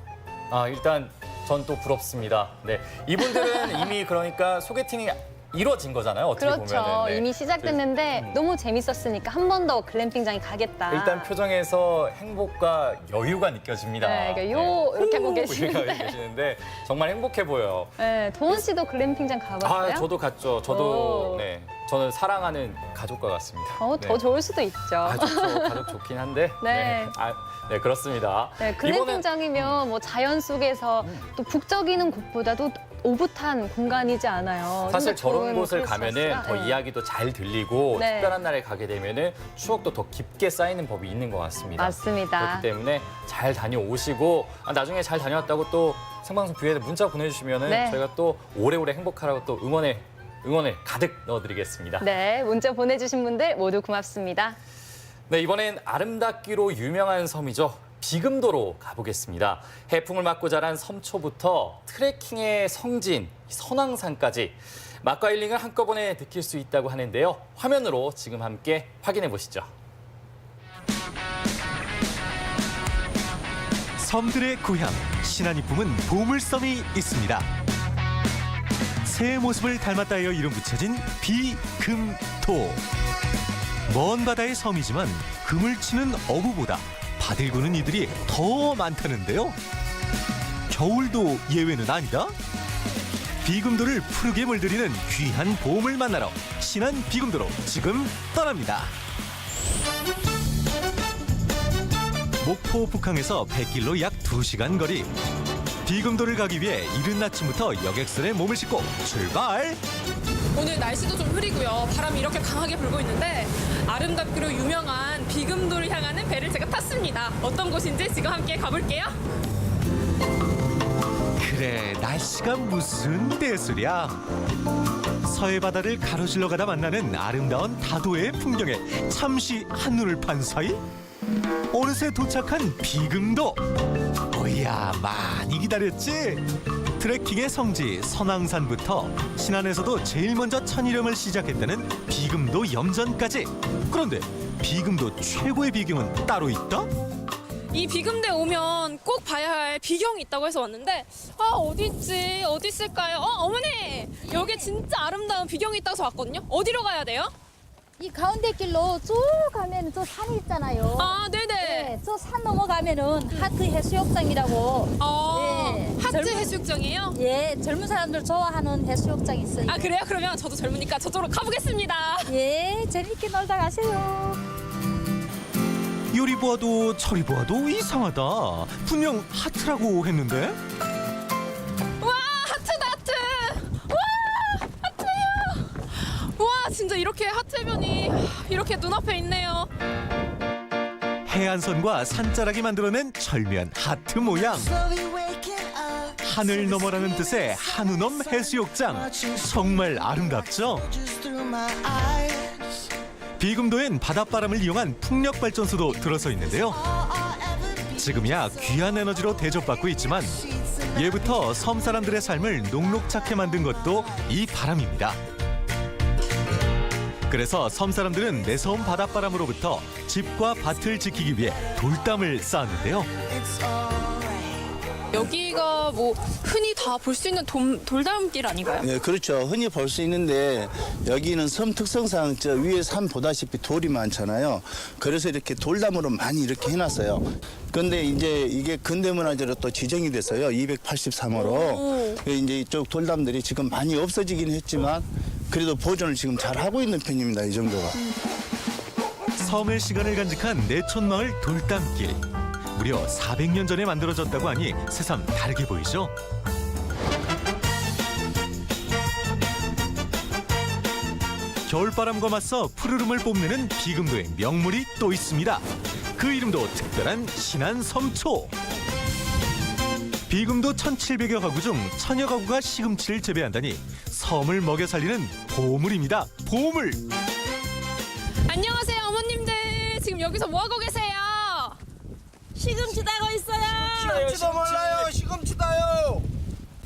Speaker 2: 일단 전 또 부럽습니다. 네, 이분들은 이미 그러니까 소개팅이 이루어진 거잖아요. 어떻게
Speaker 1: 그렇죠.
Speaker 2: 보면은. 네.
Speaker 1: 이미 시작됐는데 너무 재밌었으니까 한 번 더 글램핑장에 가겠다.
Speaker 2: 일단 표정에서 행복과 여유가 느껴집니다.
Speaker 1: 네, 그러니까 이렇게 하고 계시는데.
Speaker 2: 계시는데 정말 행복해 보여요.
Speaker 1: 네, 도원 씨도 글램핑장 가봤어요?
Speaker 2: 저도 갔죠. 저도 네, 저는 사랑하는 가족과 갔습니다.
Speaker 1: 더 좋을 수도 있죠.
Speaker 2: 가족 좋긴 한데.
Speaker 1: 네.
Speaker 2: 네, 그렇습니다.
Speaker 1: 네, 글램핑장이면 뭐 자연 속에서 또 북적이는 곳보다도 오붓한 공간이지 않아요.
Speaker 2: 사실
Speaker 1: 좀 더
Speaker 2: 저런
Speaker 1: 좋은
Speaker 2: 곳을
Speaker 1: 크리스마스가.
Speaker 2: 가면은 더 이야기도 잘 들리고
Speaker 1: 네.
Speaker 2: 특별한 날에 가게 되면은 추억도 더 깊게 쌓이는 법이 있는 것 같습니다.
Speaker 1: 맞습니다.
Speaker 2: 그렇기 때문에 잘 다녀오시고 나중에 잘 다녀왔다고 또 생방송 뷰에 문자 보내주시면은
Speaker 1: 네.
Speaker 2: 저희가 또 오래오래 행복하라고 또 응원을 가득 넣어드리겠습니다.
Speaker 1: 네, 문자 보내주신 분들 모두 고맙습니다.
Speaker 2: 네, 이번엔 아름답기로 유명한 섬이죠. 비금도로 가보겠습니다. 해풍을 맞고 자란 섬초부터 트레킹의 성지인 선왕산까지 맛과 힐링을 한꺼번에 느낄 수 있다고 하는데요. 화면으로 지금 함께 확인해 보시죠.
Speaker 20: 섬들의 고향 신안이 품은 보물섬이 있습니다. 새의 모습을 닮았다 하여 이름 붙여진 비금도. 먼 바다의 섬이지만 금을 치는 어부보다 바들 구는 이들이 더 많다는데요. 겨울도 예외는 아니다. 비금도를 푸르게 물들이는 귀한 보물 만나러 신안 비금도로 지금 떠납니다. 목포 북항에서 백길로 약 2시간 거리. 비금도를 가기 위해 이른 아침부터 여객선에 몸을 싣고 출발!
Speaker 21: 오늘 날씨도 좀 흐리고요. 바람이 이렇게 강하게 불고 있는데 아름답기로 유명한 비금도를 향하는 배를 제가 탔습니다. 어떤 곳인지 지금 함께 가볼게요.
Speaker 20: 그래, 날씨가 무슨 대수랴. 서해 바다를 가로질러 가다 만나는 아름다운 다도의 풍경에 잠시 한눈을 판 사이 어느새 도착한 비금도. 오야, 많이 기다렸지? 트레킹의 성지 선왕산부터 신안에서도 제일 먼저 천일염을 시작했다는 비금도 염전까지. 그런데 비금도 최고의 비경은 따로 있다?
Speaker 21: 이 비금대에 오면 꼭 봐야 할 비경이 있다고 해서 왔는데 어디 있지? 어디 있을까요? 어머니! 여기 진짜 아름다운 비경이 있다고 해서 왔거든요. 어디로 가야 돼요?
Speaker 22: 이 가운데 길로 쭉 가면 저 산이 있잖아요.
Speaker 21: 네네.
Speaker 22: 네, 저 산 넘어가면은 하트 해수욕장이라고. 네,
Speaker 21: 하트 해수욕장이에요?
Speaker 22: 예, 젊은 사람들 좋아하는 해수욕장이 있어요.
Speaker 21: 그래요? 그러면 저도 젊으니까 저쪽으로 가보겠습니다.
Speaker 22: 예, 재밌게 놀다 가세요.
Speaker 20: 요리 보아도 저리 보아도 이상하다. 분명 하트라고 했는데?
Speaker 21: 와, 하트다, 하트! 와, 하트예요! 와, 진짜 이렇게 하트 해변이 이렇게 눈앞에 있네요.
Speaker 20: 해안선과 산자락이 만들어낸 절묘한 하트 모양. 하늘 너머라는 뜻의 한우넘 해수욕장. 정말 아름답죠? 비금도엔 바닷바람을 이용한 풍력발전소도 들어서 있는데요. 지금이야 귀한 에너지로 대접받고 있지만 예부터 섬 사람들의 삶을 녹록찮게 만든 것도 이 바람입니다. 그래서 섬 사람들은 매서운 바닷바람으로부터 집과 밭을 지키기 위해 돌담을 쌓았는데요.
Speaker 21: 여기가 뭐 흔히 다 볼 수 있는 돌담길 아닌가요?
Speaker 23: 네, 그렇죠. 흔히 볼 수 있는데 여기는 섬 특성상 저 위에 산 보다시피 돌이 많잖아요. 그래서 이렇게 돌담으로 많이 이렇게 해놨어요. 근데 이제 이게 근대문화재로 또 지정이 됐어요. 283호로. 이제 이쪽 돌담들이 지금 많이 없어지긴 했지만 그래도 보존을 지금 잘 하고 있는 편입니다. 이 정도가.
Speaker 20: 섬의 시간을 간직한 내촌마을 돌담길. 무려 400년 전에 만들어졌다고 하니 새삼 다르게 보이죠? 겨울바람과 맞서 푸르름을 뽐내는 비금도의 명물이 또 있습니다. 그 이름도 특별한 신안 섬초. 비금도 1,700여 가구 중 1,000여 가구가 시금치를 재배한다니 섬을 먹여 살리는 보물입니다. 보물!
Speaker 21: 안녕하세요, 어머님들. 지금 여기서 뭐 하고 계세요?
Speaker 24: 시금치 따고 있어요.
Speaker 23: 시금치도 몰라요. 시금치다요.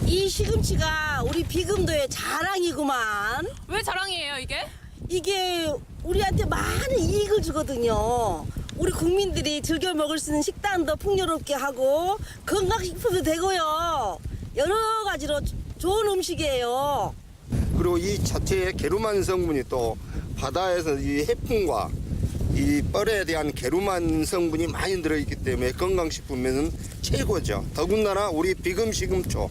Speaker 24: 이 시금치가 우리 비금도의 자랑이구만.
Speaker 21: 왜 자랑이에요, 이게?
Speaker 24: 이게 우리한테 많은 이익을 주거든요. 우리 국민들이 즐겨 먹을 수 있는 식단도 풍요롭게 하고 건강식품도 되고요. 여러 가지로 좋은 음식이에요.
Speaker 18: 그리고 이 자체의 게르만 성분이 또 바다에서 이 해풍과 이 뻘에 대한 게르만 성분이 많이 들어있기 때문에 건강식품에는 최고죠. 더군다나 우리 비금시금초.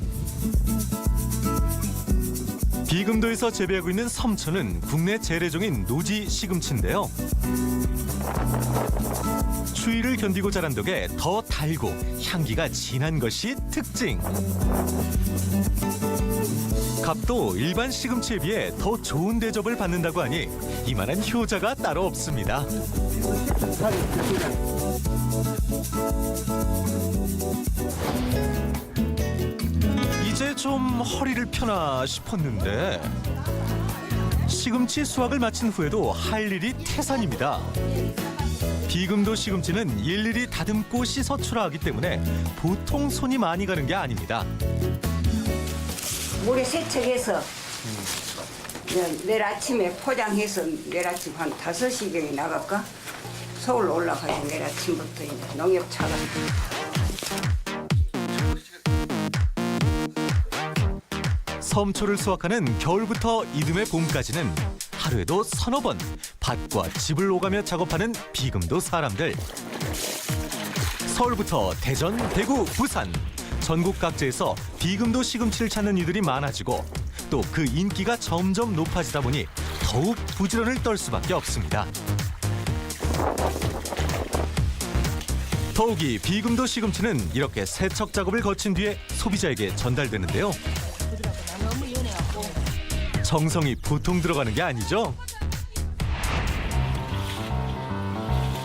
Speaker 20: 비금도에서 재배하고 있는 섬초는 국내 재래종인 노지 시금치인데요. 추위를 견디고 자란 덕에 더 달고 향기가 진한 것이 특징. 값도 일반 시금치에 비해 더 좋은 대접을 받는다고 하니 이만한 효자가 따로 없습니다. 이제 좀 허리를 펴나 싶었는데 시금치 수확을 마친 후에도 할 일이 태산입니다. 비금도 시금치는 일일이 다듬고 씻어 출하하기 때문에 보통 손이 많이 가는 게 아닙니다.
Speaker 4: 물에 세척해서 내일 아침에 포장해서 내일 아침 한 5시경에 나갈까? 서울 올라가야 내일 아침부터 이제 농협차가.
Speaker 20: 섬초를 수확하는 겨울부터 이듬해 봄까지는 하루에도 서너 번 밭과 집을 오가며 작업하는 비금도 사람들. 서울부터 대전, 대구, 부산 전국 각지에서 비금도 시금치를 찾는 이들이 많아지고 또 그 인기가 점점 높아지다 보니 더욱 부지런을 떨 수밖에 없습니다. 더욱이 비금도 시금치는 이렇게 세척 작업을 거친 뒤에 소비자에게 전달되는데요. 정성이 보통 들어가는 게 아니죠.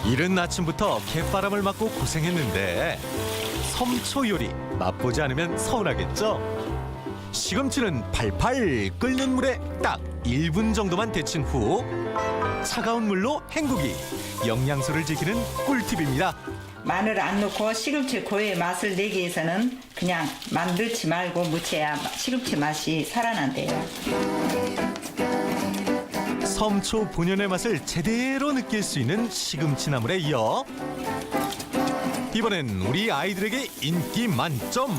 Speaker 20: 이른 아침부터 갯바람을 맞고 고생했는데 섬초 요리 맛보지 않으면 서운하겠죠. 시금치는 팔팔 끓는 물에 딱 1분 정도만 데친 후 차가운 물로 헹구기. 영양소를 지키는 꿀팁입니다.
Speaker 6: 마늘 안 넣고 시금치 고유의 맛을 내기 위해서는 그냥 만들지 말고 무쳐야 시금치 맛이 살아난대요.
Speaker 20: 섬초 본연의 맛을 제대로 느낄 수 있는 시금치 나물에 이어 이번엔 우리 아이들에게 인기 만점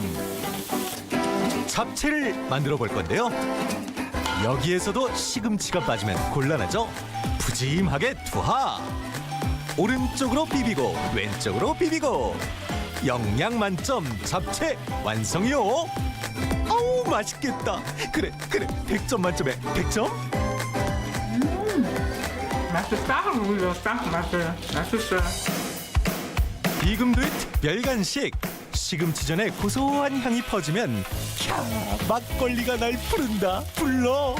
Speaker 20: 잡채를 만들어 볼 건데요. 여기에서도 시금치가 빠지면 곤란하죠. 푸짐하게 투하. 오른쪽으로 비비고 왼쪽으로 비비고 영양 만점 잡채 완성이요. 아우 맛있겠다. 그래 100점 만점에 100점.
Speaker 6: 맛있다. 맛있어.
Speaker 20: 비금도의 특별 간식. 시금치전에 고소한 향이 퍼지면 캬 막걸리가 날 부른다 불러.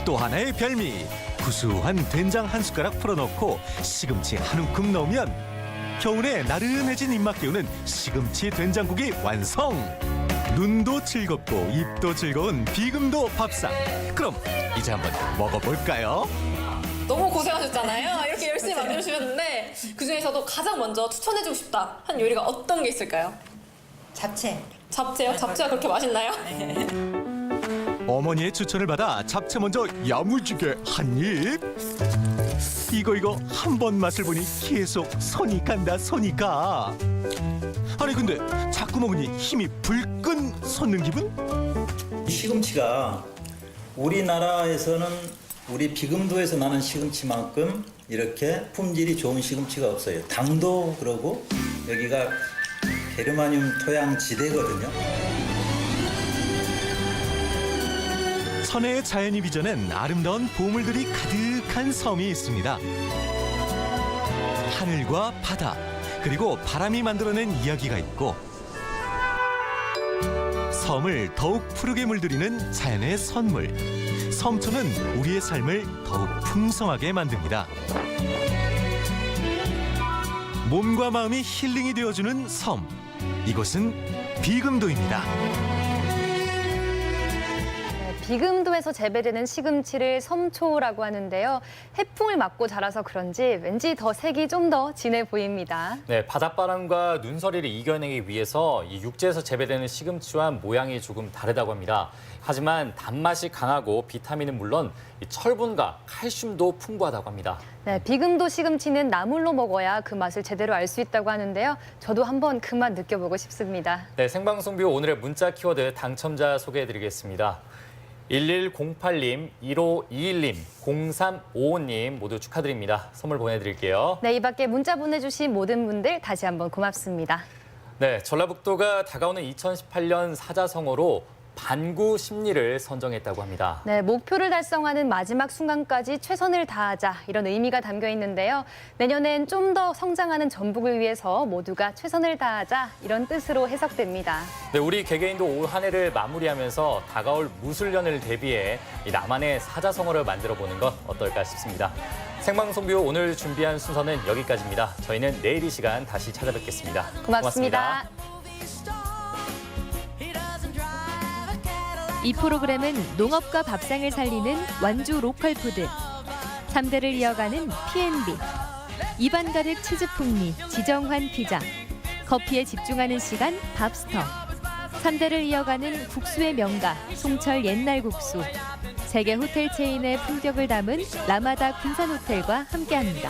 Speaker 20: 또 하나의 별미. 구수한 된장 한 숟가락 풀어넣고 시금치 한 움큼 넣으면 겨울에 나른해진 입맛 깨우는 시금치 된장국이 완성. 눈도 즐겁고 입도 즐거운 비금도 밥상. 그럼 이제 한번 먹어볼까요?
Speaker 21: 너무 고생하셨잖아요. 이렇게 열심히 만들어주셨는데 그중에서도 가장 먼저 추천해주고 싶다 한 요리가 어떤 게 있을까요?
Speaker 6: 잡채.
Speaker 21: 잡채요? 잡채가 그렇게 맛있나요?
Speaker 20: 어머니의 추천을 받아 잡채 먼저 야무지게 한 입. 이거 한 번 맛을 보니 계속 손이 간다 손이 가. 아니 근데 자꾸 먹으니 힘이 불끈 솟는 기분?
Speaker 7: 시금치가 우리나라에서는 우리 비금도에서 나는 시금치만큼 이렇게 품질이 좋은 시금치가 없어요. 당도 그러고 여기가 게르마늄 토양 지대거든요.
Speaker 20: 천혜의 자연이 빚어낸 아름다운 보물들이 가득한 섬이 있습니다. 하늘과 바다 그리고 바람이 만들어낸 이야기가 있고 섬을 더욱 푸르게 물들이는 자연의 선물. 섬초는 우리의 삶을 더욱 풍성하게 만듭니다. 몸과 마음이 힐링이 되어주는 섬. 이곳은 비금도입니다.
Speaker 1: 비금도에서 재배되는 시금치를 섬초라고 하는데요. 해풍을 맞고 자라서 그런지 왠지 더 색이 좀 더 진해 보입니다.
Speaker 2: 네, 바닷바람과 눈서리를 이겨내기 위해서 이 육지에서 재배되는 시금치와는 모양이 조금 다르다고 합니다. 하지만 단맛이 강하고 비타민은 물론 이 철분과 칼슘도 풍부하다고 합니다.
Speaker 1: 네, 비금도 시금치는 나물로 먹어야 그 맛을 제대로 알 수 있다고 하는데요. 저도 한번 그 맛 느껴보고 싶습니다.
Speaker 2: 네, 생방송 뷰 오늘의 문자 키워드 당첨자 소개해드리겠습니다. 1108님, 1521님, 0355님 모두 축하드립니다. 선물 보내드릴게요.
Speaker 1: 네, 이 밖에 문자 보내주신 모든 분들 다시 한번 고맙습니다.
Speaker 2: 네, 전라북도가 다가오는 2018년 사자성어로 반구 심리를 선정했다고 합니다.
Speaker 1: 네, 목표를 달성하는 마지막 순간까지 최선을 다하자 이런 의미가 담겨 있는데요. 내년엔 좀 더 성장하는 전북을 위해서 모두가 최선을 다하자 이런 뜻으로 해석됩니다.
Speaker 2: 네, 우리 개개인도 올 한 해를 마무리하면서 다가올 무술년을 대비해 이 나만의 사자성어를 만들어 보는 것 어떨까 싶습니다. 생방송 뷰 오늘 준비한 순서는 여기까지입니다. 저희는 내일 이 시간 다시 찾아뵙겠습니다.
Speaker 1: 고맙습니다.
Speaker 3: 이 프로그램은 농업과 밥상을 살리는 완주 로컬푸드, 3대를 이어가는 P&B, 입안 가득 치즈 풍미 지정환 피자, 커피에 집중하는 시간 밥스터, 3대를 이어가는 국수의 명가 송철 옛날 국수, 세계 호텔 체인의 품격을 담은 라마다 군산호텔과 함께합니다.